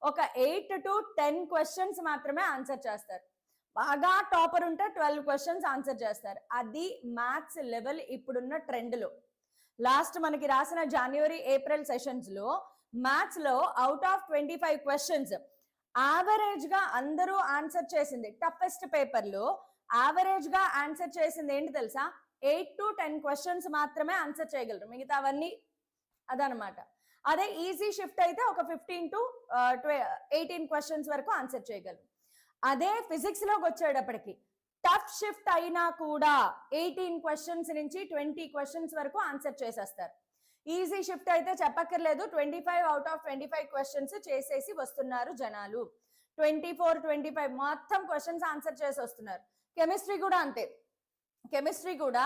A: ఒక 8 to 10 క్వశ్చన్స్ మాత్రమే ఆన్సర్ చేస్తారు. బాగా టాపర్ ఉంటే 12 క్వశ్చన్స్ ఆన్సర్ చేస్తారు. అది మ్యాథ్స్ లెవెల్ ఇప్పుడున్న ట్రెండ్ లో. లాస్ట్ మనకి రాసిన జనవరి ఏప్రిల్ సెషన్స్ లో మ్యాథ్స్ లో అవుట్ ఆఫ్ 25 క్వశ్చన్స్ యావరేజ్ గా అందరూ ఆన్సర్ చేసింది, టఫెస్ట్ పేపర్ లో యావరేజ్ గా ఆన్సర్ చేసింది ఏంటి తెలుసా? 8 to 10 క్వశ్చన్స్ మాత్రమే ఆన్సర్ చేయగలరు, మిగతావన్నీ అదనమాట. అదే ఈజీ షిఫ్ట్ అయితే ఒక 15 to 18 క్వశ్చన్స్ వరకు ఆన్సర్ చేయగలరు. అదే ఫిజిక్స్ లోకి వచ్చేటప్పటికి టఫ్ షిఫ్ట్ అయినా కూడా 18 క్వశ్చన్స్ నుంచి 20 క్వశ్చన్స్ వరకు ఆన్సర్ చేసేస్తారు. ఈజీ షిఫ్ట్ అయితే చెప్పక్కర్లేదు, 25 out of 25 క్వశ్చన్స్ చేసేసి వస్తున్నారు జనాలు. 24, 25 మొత్తం క్వశ్చన్స్ ఆన్సర్ చేసి వస్తున్నారు. కెమిస్ట్రీ కూడా అంతే. కెమిస్ట్రీ కూడా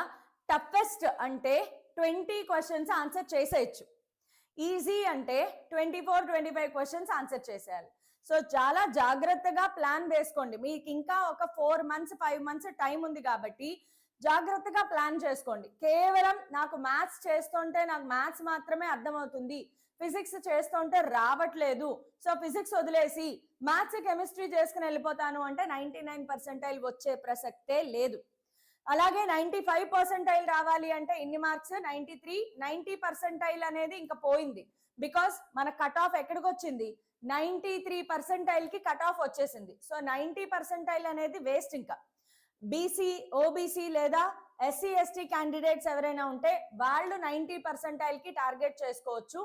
A: టఫెస్ట్ అంటే 20 క్వశ్చన్స్ ఆన్సర్ చేసేయచ్చు, ఈజీ అంటే 24, 25 క్వశ్చన్స్ ఆన్సర్ చేసేయాలి. సో చాలా జాగ్రత్తగా ప్లాన్ వేసుకోండి. మీకు ఇంకా ఒక 4 months 5 months టైం ఉంది కాబట్టి జాగ్రత్తగా ప్లాన్ చేసుకోండి. కేవలం నాకు మ్యాథ్స్ చేస్తుంటే నాకు మ్యాథ్స్ మాత్రమే అర్థమవుతుంది, ఫిజిక్స్ చేస్తుంటే రావట్లేదు, సో ఫిజిక్స్ వదిలేసి మ్యాథ్స్ కెమిస్ట్రీ చేసుకుని వెళ్ళిపోతాను అంటే 99% వచ్చే ప్రసక్తే లేదు. అలాగే 95% రావాలి అంటే ఎన్ని మార్క్స్? 93, 90% అనేది ఇంకా పోయింది. బికాస్ మన కట్ ఆఫ్ ఎక్కడికి వచ్చింది? 93% కి కట్ ఆఫ్ వచ్చేసింది. సో 90% అనేది వేస్ట్. ఇంకా బీసీ, ఓబీసీ లేదా ఎస్సీ ఎస్టీ క్యాండిడేట్స్ ఎవరైనా ఉంటే వాళ్ళు 90% కి టార్గెట్ చేసుకోవచ్చు.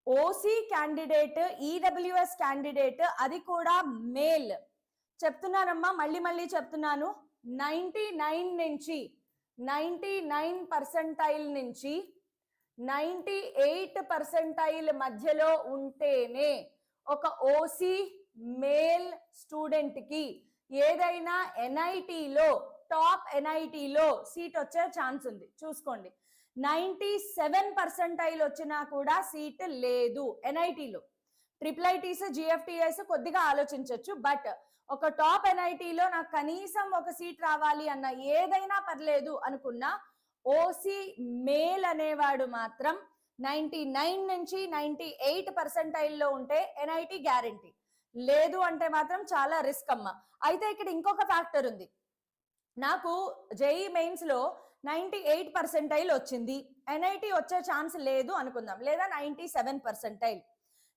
A: ఓసీ క్యాండిడేట్, ఈడబ్ల్యూఎస్ క్యాండిడేట్, అది కూడా మేల్, చెప్తున్నానమ్మా, మళ్ళీ చెప్తున్నాను, 99 నుంచి 99% నుంచి 98% మధ్యలో ఉంటేనే ఒక ఓసీ మేల్ స్టూడెంట్ కి ఏదైనా ఎన్ఐటిలో, టాప్ ఎన్ఐటిలో సీట్ వచ్చే ఛాన్స్ ఉంది. చూసుకోండి, 97% వచ్చినా కూడా సీట్ లేదు ఎన్ఐటిలో. IIITs, GFTS కొద్దిగా ఆలోచించవచ్చు, బట్ ఒక టాప్ ఎన్ఐటిలో నాకు కనీసం ఒక సీట్ రావాలి అన్న, ఏదైనా పర్లేదు అనుకున్నా ఓసీ మేల్ అనేవాడు మాత్రం 99 నుంచి 98% లో ఉంటే ఎన్ఐటి గ్యారంటీ, లేదు అంటే మాత్రం చాలా రిస్క్ అమ్మ. అయితే ఇక్కడ ఇంకొక ఫ్యాక్టర్ ఉంది. నాకు జేఈ మెయిన్స్ లో 98% వచ్చింది, ఎన్ఐటి వచ్చే ఛాన్స్ లేదు అనుకుందాం, లేదా 97%.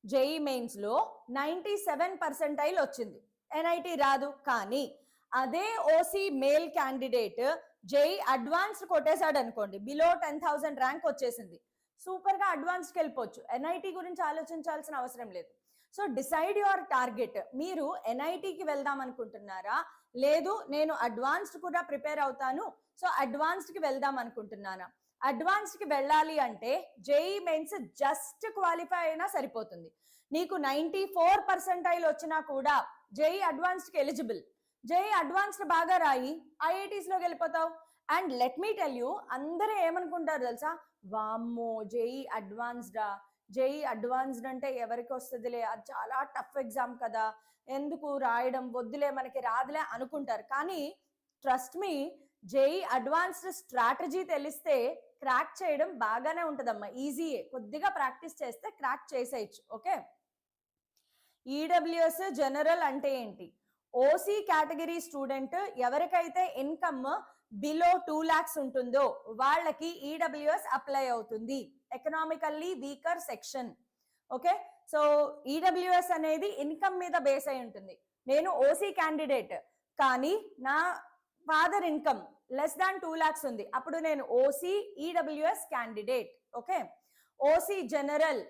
A: జేఈ మెయిన్స్ లో 97% వచ్చింది, ఎన్ఐటి రాదు. కానీ అదే OC male candidate JEE advanced కొట్టేశాడు అనుకోండి, బిలో 10,000 ర్యాంక్ వచ్చేసింది, సూపర్ గా అడ్వాన్స్డ్కి వెళ్ళిపోవచ్చు, ఎన్ఐటి గురించి ఆలోచించాల్సిన అవసరం లేదు. So decide your target. మీరు ఎన్ఐటికి వెళ్దాం అనుకుంటున్నారా, లేదు నేను అడ్వాన్స్డ్ కూడా ప్రిపేర్ అవుతాను, సో అడ్వాన్స్డ్ కి వెళ్దాం అనుకుంటున్నానా? అడ్వాన్స్డ్ కి వెళ్ళాలి అంటే జేఈ మెయిన్స్ జస్ట్ క్వాలిఫై అయినా సరిపోతుంది. నీకు 94% వచ్చినా కూడా జేఈ అడ్వాన్స్డ్ కి ఎలిజిబుల్. జేఈ అడ్వాన్స్డ్ బాగా రాయి, ఐఐటీస్ లోకి వెళ్ళిపోతావు. And let me tell you, అందరూ ఏమనుకుంటారు తెలుసా? వామ్మో జేఈ అడ్వాన్స్డా, జేఈ అడ్వాన్స్డ్ అంటే ఎవరికి వస్తుందిలే, అది చాలా టఫ్ ఎగ్జామ్ కదా, ఎందుకు రాయడం, వద్దులే మనకి రాదులే అనుకుంటారు. కానీ trust me, JEE advanced strategy తెలిస్తే క్రాక్ చేయడం బాగానే ఉంటుందమ్మా, ఈజీయే, కొద్దిగా ప్రాక్టీస్ చేస్తే క్రాక్ చేసేయచ్చు. ఓకే, ఈడబ్ల్యూఎస్ జనరల్ అంటే ఏంటి? ఓసీ కేటగిరీ స్టూడెంట్ ఎవరికైతే ఇన్కమ్ బిలో 2 lakhs ఉంటుందో వాళ్ళకి ఈడబ్ల్యూఎస్ అప్లై అవుతుంది, economically weaker section. Okay, so EWS అనేది ఇన్కమ్ మీద బేస్ అయి ఉంటుంది. నేను ఓసీ క్యాండిడేట్ కానీ నా father income less than 2 lakhs ఉంది, అప్పుడు నేను OC EWS candidate. Okay, OC general,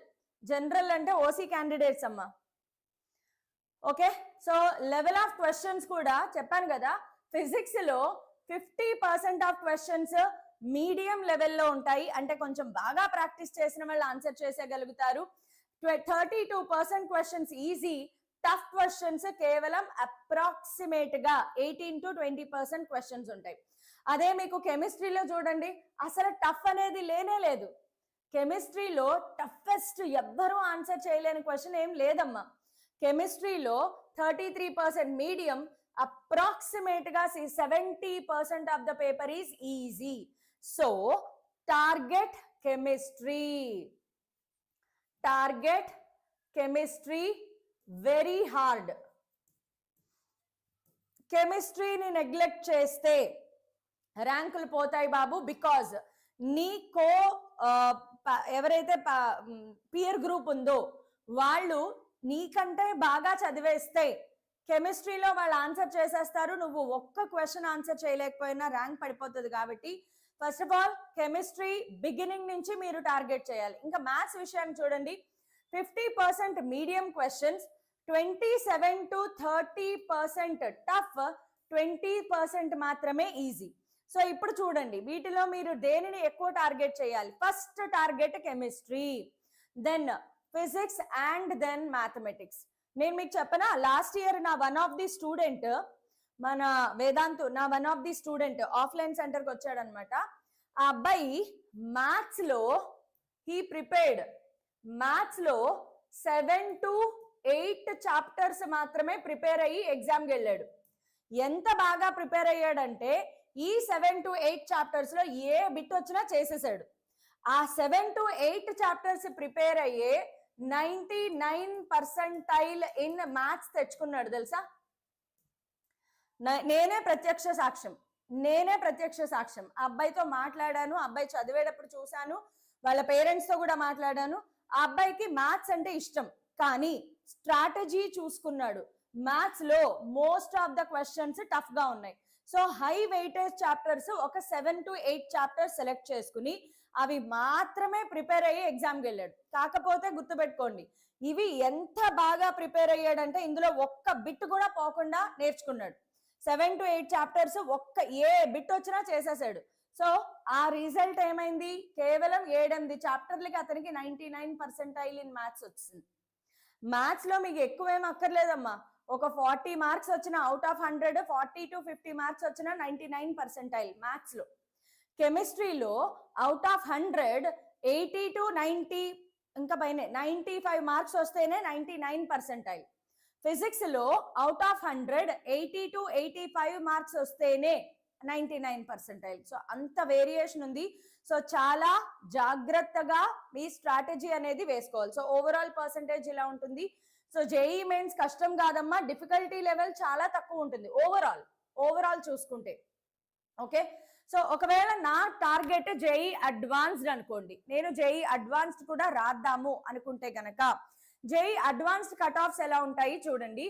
A: general అంటే ఓసీ క్యాండిడేట్స్ అమ్మా. Okay, so level of questions కూడా చెప్పాను కదా, ఫిజిక్స్ లో 50% ఆఫ్ క్వశ్చన్స్ మీడియం లెవెల్లో ఉంటాయి, అంటే కొంచెం బాగా ప్రాక్టీస్ చేసిన వాళ్ళు ఆన్సర్ చేసేయగలుగుతారు. 32% క్వశ్చన్స్ ఈజీ, టఫ్ క్వశ్చన్స్ కేవలం అప్రాక్సిమేట్ గా 18 to 20% క్వశ్చన్స్ ఉంటాయి. అదే మీకు కెమిస్ట్రీలో చూడండి, అసలు టఫ్ అనేది లేనే లేదు. కెమిస్ట్రీలో టఫెస్ట్ ఎవ్వరూ ఆన్సర్ చేయలేని క్వశ్చన్ ఏం లేదమ్మా. కెమిస్ట్రీలో 33% మీడియం, అప్రాక్సిమేట్ గా 70% of the paper is easy. So target chemistry, target chemistry very hard. కెమిస్ట్రీని నెగ్లెక్ట్ చేస్తే ర్యాంకులు పోతాయి బాబు. బికాజ్ నీ ఎవరైతే పియర్ గ్రూప్ ఉందో వాళ్ళు నీకంటే బాగా చదివేస్తే కెమిస్ట్రీలో వాళ్ళు ఆన్సర్ చేసేస్తారు, నువ్వు ఒక్క క్వశ్చన్ ఆన్సర్ చేయలేకపోయినా ర్యాంక్ పడిపోతుంది. కాబట్టి first of all chemistry beginning నుంచి మీరు టార్గెట్ చేయాలి. ఇంకా మ్యాథ్స్ విషయాన్ని చూడండి, 50% మీడియం క్వశ్చన్స్, 27 to 30% టఫ్, 20% మాత్రమే ఈజీ. సో ఇప్పుడు చూడండి, వీటిలో మీరు దేనిని ఎక్కువ టార్గెట్ చేయాలి? First target chemistry, then physics and then mathematics. నేను మీకు చెప్పనా, లాస్ట్ ఇయర్ నా వన్ ఆఫ్ ది స్టూడెంట్, మన వేదాంతు, నా one of the student offline సెంటర్కి వచ్చాడు అనమాట. ఆ అబ్బాయి మ్యాథ్స్ లో హీ ప్రిపేర్డ్, మ్యాథ్స్ లో 7 to 8 చాప్టర్స్ మాత్రమే ప్రిపేర్ అయ్యి ఎగ్జామ్కి వెళ్ళాడు. ఎంత బాగా ప్రిపేర్ అయ్యాడంటే ఈ 7 to 8 చాప్టర్స్ లో ఏ బిట్ వచ్చినా చేసేసాడు. ఆ 7 to 8 చాప్టర్స్ ప్రిపేర్ అయ్యే 99% ఇన్ మ్యాథ్స్ తెచ్చుకున్నాడు తెలుసా. నేనే ప్రత్యక్ష సాక్ష్యం, నేనే ప్రత్యక్ష సాక్ష్యం. ఆ అబ్బాయితో మాట్లాడాను, అబ్బాయి చదివేటప్పుడు చూశాను, వాళ్ళ పేరెంట్స్ తో కూడా మాట్లాడాను. ఆ అబ్బాయికి మ్యాథ్స్ అంటే ఇష్టం, కానీ స్ట్రాటజీ చూసుకున్నాడు. మ్యాథ్స్ లో most of the questions tough గా ఉన్నాయి. సో హై వెయిటేజ్ చాప్టర్స్ ఒక 7 to 8 చాప్టర్స్ సెలెక్ట్ చేసుకుని అవి మాత్రమే ప్రిపేర్ అయ్యి ఎగ్జామ్కి వెళ్ళాడు. కాకపోతే గుర్తుపెట్టుకోండి, ఇవి ఎంత బాగా ప్రిపేర్ అయ్యాడంటే ఇందులో ఒక్క బిట్ కూడా పోకుండా నేర్చుకున్నాడు. 7 to 8 చాప్టర్స్ ఒక్క ఏ బిట్ వచ్చినా చేసేసాడు. సో ఆ రిజల్ట్ ఏమైంది, కేవలం 7-8 చాప్టర్లకి అతనికి 99% ఇన్ మ్యాథ్స్ వచ్చింది. మ్యాథ్స్ లో మీకు ఎక్కువేం అక్కర్లేదమ్మా, ఒక 40 మార్క్స్ వచ్చిన అవుట్ ఆఫ్ 100, 40 to 50 మార్క్స్ వచ్చిన 99% మ్యాథ్స్ లో. కెమిస్ట్రీలో అవుట్ ఆఫ్ 100 80 to 90 ఇంకా పైన 95 మార్క్స్ వస్తేనే 99%. ఫిజిక్స్ లో అవుట్ ఆఫ్ 100 80 to 85 మార్క్స్ వస్తేనే 99%. సో అంత వేరియేషన్ ఉంది. సో చాలా జాగ్రత్తగా మీ స్ట్రాటజీ అనేది వేసుకోవాలి. సో ఓవరాల్ పర్సంటేజ్ ఇలా ఉంటుంది. సో జేఈ మెయిన్స్ కష్టం కాదమ్మా, డిఫికల్టీ లెవెల్ చాలా తక్కువ ఉంటుంది ఓవరాల్ చూసుకుంటే. ఓకే, సో ఒకవేళ నా టార్గెట్ జేఈ అడ్వాన్స్డ్ అనుకోండి, నేను జేఈ అడ్వాన్స్డ్ కూడా రాద్దాము అనుకుంటే గనక జేఈ అడ్వాన్స్డ్ కట్ ఆఫ్స్ ఎలా ఉంటాయి చూడండి.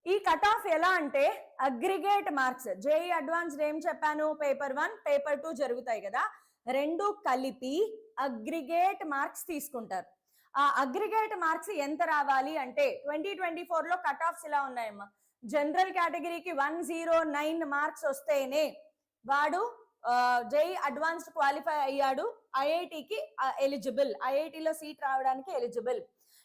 A: ఈ కట్ ఆఫ్ ఎలా అంటే అగ్రిగేట్ మార్క్స్. జేఈ అడ్వాన్స్డ్ ఏం చెప్పాను, పేపర్ 1 పేపర్ 2 జరుగుతాయి కదా, రెండు కలిపి అగ్రిగేట్ మార్క్స్ తీసుకుంటారు. ఆ అగ్రిగేట్ మార్క్స్ ఎంత రావాలి అంటే 2024 లో కట్ ఆఫ్స్ ఇలా ఉన్నాయమ్మా. జనరల్ కేటగిరీకి 109 మార్క్స్ వస్తేనే వాడు జేఈ అడ్వాన్స్డ్ క్వాలిఫై అయ్యాడు, ఐఐటికి ఎలిజిబుల్, ఐఐటిలో సీట్ రావడానికి ఎలిజిబుల్.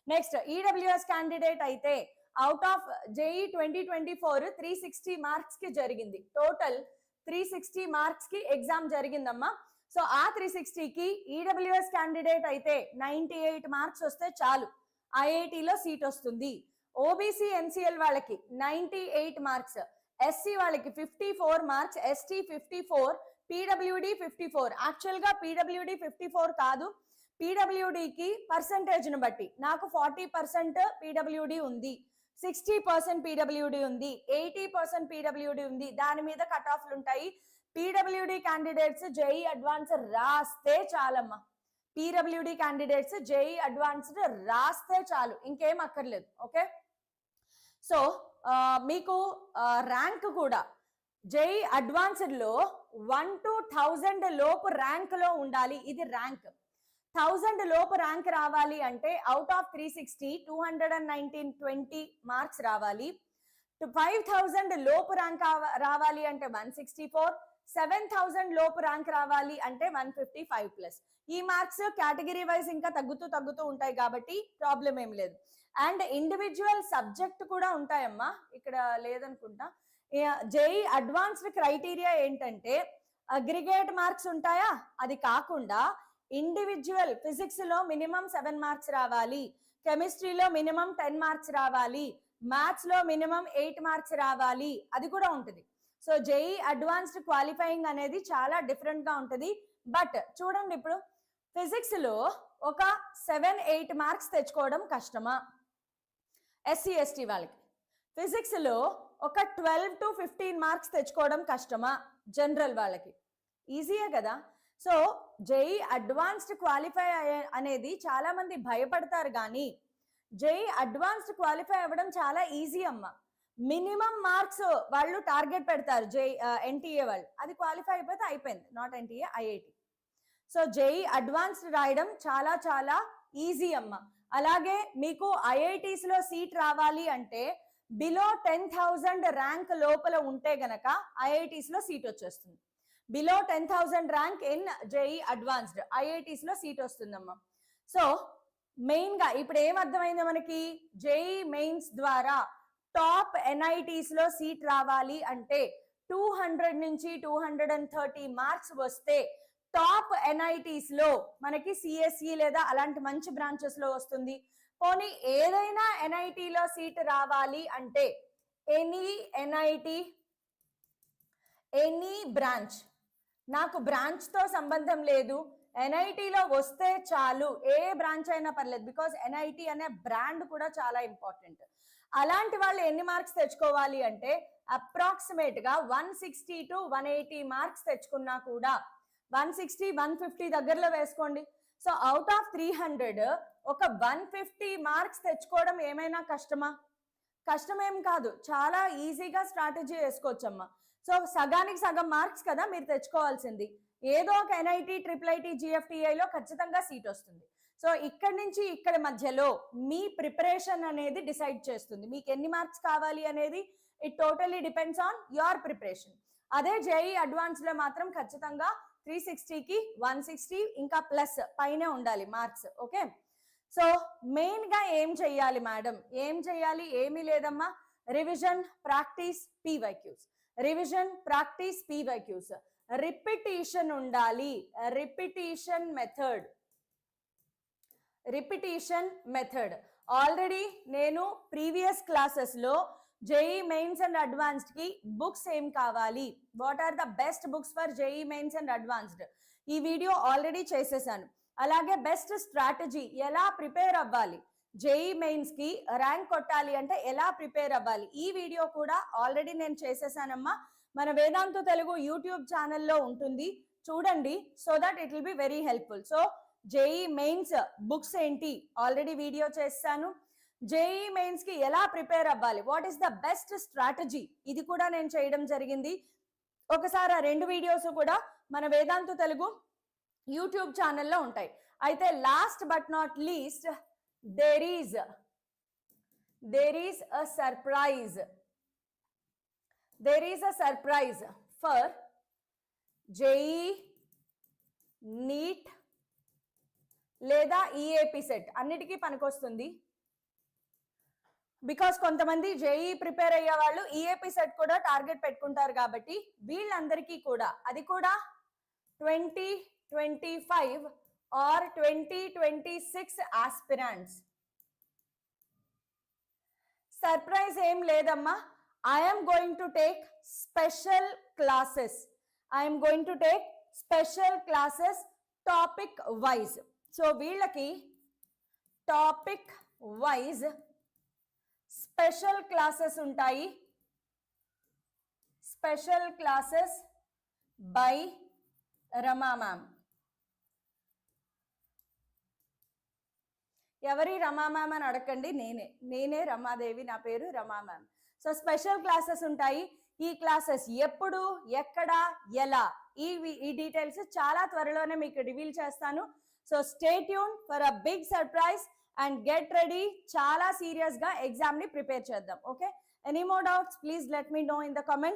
A: నెక్స్ట్ ఈడబ్ల్యూఎస్ క్యాండిడేట్ అయితే అవుట్ ఆఫ్ జేఈ 2024 360 మార్క్స్ కి జరిగింది, టోటల్ 360 మార్క్స్ కి ఎగ్జామ్ జరిగిందమ్మా. సో ఆ 360కి ఈడబ్ల్యూఎస్ క్యాండిడేట్ అయితే 98 మార్క్స్ వస్తే చాలు, ఐఐటిలో సీట్ వస్తుంది. ఓబీసీ ఎన్సిఎల్ వాళ్ళకి 98 మార్క్స్, ఎస్సీ వాళ్ళకి 54 మార్క్స్, ఎస్టీ 54, పీడబ్ల్యూడి 54. యాక్చువల్ గా పీడబ్ల్యూడి 54 కాదు, పీడబ్ల్యూడికి పర్సంటేజ్ ను బట్టి నాకు 40% పీడబ్ల్యూడి ఉంది, 60% పీడబ్ల్యూడి ఉంది, 80% పీడబ్ల్యూడి ఉంది, దాని మీద కట్ ఆఫ్లు ఉంటాయి. పీడబ్ల్యూడి క్యాండిడేట్స్ జేఈ అడ్వాన్స్ రాస్తే చాలమ్మా, పీడబ్ల్యూడి క్యాండిడేట్స్ జేఈ అడ్వాన్స్డ్ రాస్తే చాలు, ఇంకేం అక్కర్లేదు. ఓకే, సో మీకు ర్యాంక్ కూడా జేఈ అడ్వాన్స్డ్ లో 1 to 1000 లోపు ర్యాంక్ లో ఉండాలి. ఇది ర్యాంక్. 1000 లోపు ర్యాంక్ రావాలి అంటే అవుట్ ఆఫ్ 360 219 మార్క్స్ రావాలి. 5000 లోపు ర్యాంక్ రావాలి అంటే 164, 7000 లోపు ర్యాంక్ రావాలి అంటే 155 ప్లస్. ఈ మార్క్స్ కేటగిరీ వైజ్ ఇంకా తగ్గుతూ ఉంటాయి కాబట్టి ప్రాబ్లం ఏం లేదు. అండ్ ఇండివిజువల్ సబ్జెక్ట్ కూడా ఉంటాయమ్మా, ఇక్కడ లేదనుకుంటా. జేఈ అడ్వాన్స్డ్ క్రైటీరియా ఏంటంటే అగ్రిగేట్ మార్క్స్ ఉంటాయా, అది కాకుండా ఇండివిజువల్ ఫిజిక్స్ లో మినిమం 7 మార్క్స్ రావాలి, కెమిస్ట్రీలో మినిమం 10 మార్క్స్ రావాలి, మ్యాథ్స్ లో మినిమం 8 మార్క్స్ రావాలి, అది కూడా ఉంటుంది. సో జేఈ అడ్వాన్స్డ్ క్వాలిఫైయింగ్ అనేది చాలా డిఫరెంట్ గా ఉంటుంది. బట్ చూడండి, ఇప్పుడు ఫిజిక్స్ లో ఒక 7-8 మార్క్స్ తెచ్చుకోవడం కష్టమా ఎస్సీ ఎస్టీ వాళ్ళకి? ఫిజిక్స్ లో ఒక 12 to 15 మార్క్స్ తెచ్చుకోవడం కష్టమా జనరల్ వాళ్ళకి? ఈజీయే కదా. సో జేఈ అడ్వాన్స్డ్ క్వాలిఫై అనేది చాలా మంది భయపడతారు, కానీ జేఈ అడ్వాన్స్డ్ క్వాలిఫై అవ్వడం చాలా ఈజీ అమ్మ. మినిమం మార్క్స్ వాళ్ళు టార్గెట్ పెడతారు ఎన్టీఏ వాళ్ళు, అది క్వాలిఫై అయిపోతే అయిపోయింది, not NTA, IIT. So JEE advanced రాయడం చాలా చాలా ఈజీ అమ్మ. అలాగే మీకు ఐఐటీస్ లో సీట్ రావాలి అంటే బిలో 10,000 ర్యాంక్ లోపల ఉంటే గనక ఐఐటీస్ లో సీట్ వచ్చేస్తుంది. Below 10,000 rank in JEE advanced IITs లో సీట్ వస్తుందమ్మా. సో మెయిన్ గా ఇప్పుడు ఏం అర్థమైంది మనకి, జేఈ మెయిన్స్ ద్వారా టాప్ ఎన్ఐటీస్ లో సీట్ రావాలి అంటే 200 నుంచి 230 మార్క్స్ వస్తే టాప్ ఎన్ఐటీస్ లో మనకి సిఎస్ఈ లేదా అలాంటి మంచి బ్రాంచెస్ లో వస్తుంది. పోనీ ఏదైనా ఎన్ఐటీలో సీట్ రావాలి అంటే ఎనీ ఎన్ఐటి, ఎనీ బ్రాంచ్, నాకు బ్రాంచ్ తో సంబంధం లేదు, ఎన్ఐటీలో వస్తే చాలు, ఏ బ్రాంచ్ అయినా పర్లేదు, బికాస్ ఎన్ఐటి అనే బ్రాండ్ కూడా చాలా ఇంపార్టెంట్. అలాంటి వాళ్ళు ఎన్ని మార్క్స్ తెచ్చుకోవాలి అంటే అప్రాక్సిమేట్ గా 160 to 180 మార్క్స్ తెచ్చుకున్నా కూడా 160, 150 దగ్గరలో వేసుకోండి. సో అవుట్ ఆఫ్ 300 ఒక 150 మార్క్స్ తెచ్చుకోవడం ఏమైనా కష్టమా? కష్టమేం కాదు, చాలా ఈజీగా స్ట్రాటజీ వేసుకోవచ్చమ్మా. సో సగానికి సగం మార్క్స్ కదా మీరు తెచ్చుకోవాల్సింది. ఏదో ఒక ఎన్ఐటి, ట్రిపుల్ జిఎఫ్టిఐలో ఖచ్చితంగా సీట్ వస్తుంది. సో ఇక్కడి నుంచి ఇక్కడ మధ్యలో మీ ప్రిపరేషన్ అనేది డిసైడ్ చేస్తుంది మీకు ఎన్ని మార్క్స్ కావాలి అనేది. It totally depends on your preparation. అదే జేఈ అడ్వాన్స్ లో మాత్రం ఖచ్చితంగా 360కి 160 ఇంకా ప్లస్ పైనే ఉండాలి మార్క్స్. ఓకే, సో మెయిన్ గా ఏం చెయ్యాలి మేడం? ఏం చెయ్యాలి? ఏమీ లేదమ్మా, revision, practice, PYQs. Revision, practice, PYQs. Repetition ఉండాలి, repetition method. Repetition method already నేను ప్రీవియస్ క్లాసెస్ లో జేఈ మెయిన్స్ అండ్ అడ్వాన్స్డ్ కి బుక్స్ ఏం కావాలి, what are the best books for JEE mains and advanced, ఈ వీడియో ఆల్రెడీ చేసేసాను. అలాగే బెస్ట్ స్ట్రాటజీ, ఎలా ప్రిపేర్ అవ్వాలి, జేఈ మెయిన్స్ కి ర్యాంక్ కొట్టాలి అంటే ఎలా ప్రిపేర్ అవ్వాలి, ఈ వీడియో కూడా ఆల్రెడీ నేను చేసేసానమ్మా. మన వేదాంతు తెలుగు యూట్యూబ్ ఛానల్లో ఉంటుంది, చూడండి. So that it will be very helpful. So JEE mains books ఏంటి ఆల్రెడీ వీడియో చేస్తాను. జేఈ మెయిన్స్ కి ఎలా ప్రిపేర్ అవ్వాలి, what is the best strategy, ఇది కూడా నేను చేయడం జరిగింది. ఒకసారి ఆ 2 వీడియోస్ కూడా మన వేదాంతు తెలుగు యూట్యూబ్ ఛానల్లో ఉంటాయి. అయితే last but not least there is a surprise. There is a surprise for JEE, NEET లేదా ఈఏపీ సెట్, అన్నిటికీ పనికొస్తుంది. బికాస్ కొంతమంది జేఈ ప్రిపేర్ అయ్యే వాళ్ళు ఈఏపీ సెట్ కూడా టార్గెట్ పెట్టుకుంటారు కాబట్టి వీళ్ళందరికీ కూడా, అది కూడా 2025 ఆర్ 2026 ఆస్పిరెంట్స్. సర్ప్రైజ్ ఏం లేదమ్మా, I'm going to take special classes. I'm going to take special classes topic wise. So వీళ్ళకి టాపిక్ వైజ్ స్పెషల్ క్లాసెస్ ఉంటాయి. Special classes by Rama ma'am. ఎవరి రమా మ్యామ్ అని అడగండి, నేనే రమాదేవి, నా పేరు రమా మ్యామ్. సో స్పెషల్ క్లాసెస్ ఉంటాయి. ఈ క్లాసెస్ ఎప్పుడు, ఎక్కడ, ఎలా, ఈ డీటెయిల్స్ చాలా త్వరలోనే మీకు రివీల్ చేస్తాను. So stay tune for a big surprise and get ready. చాలా సీరియస్ గా ఎగ్జామ్ ని ప్రిపేర్ చేద్దాం. Okay, any more doubts please let me know in the comment.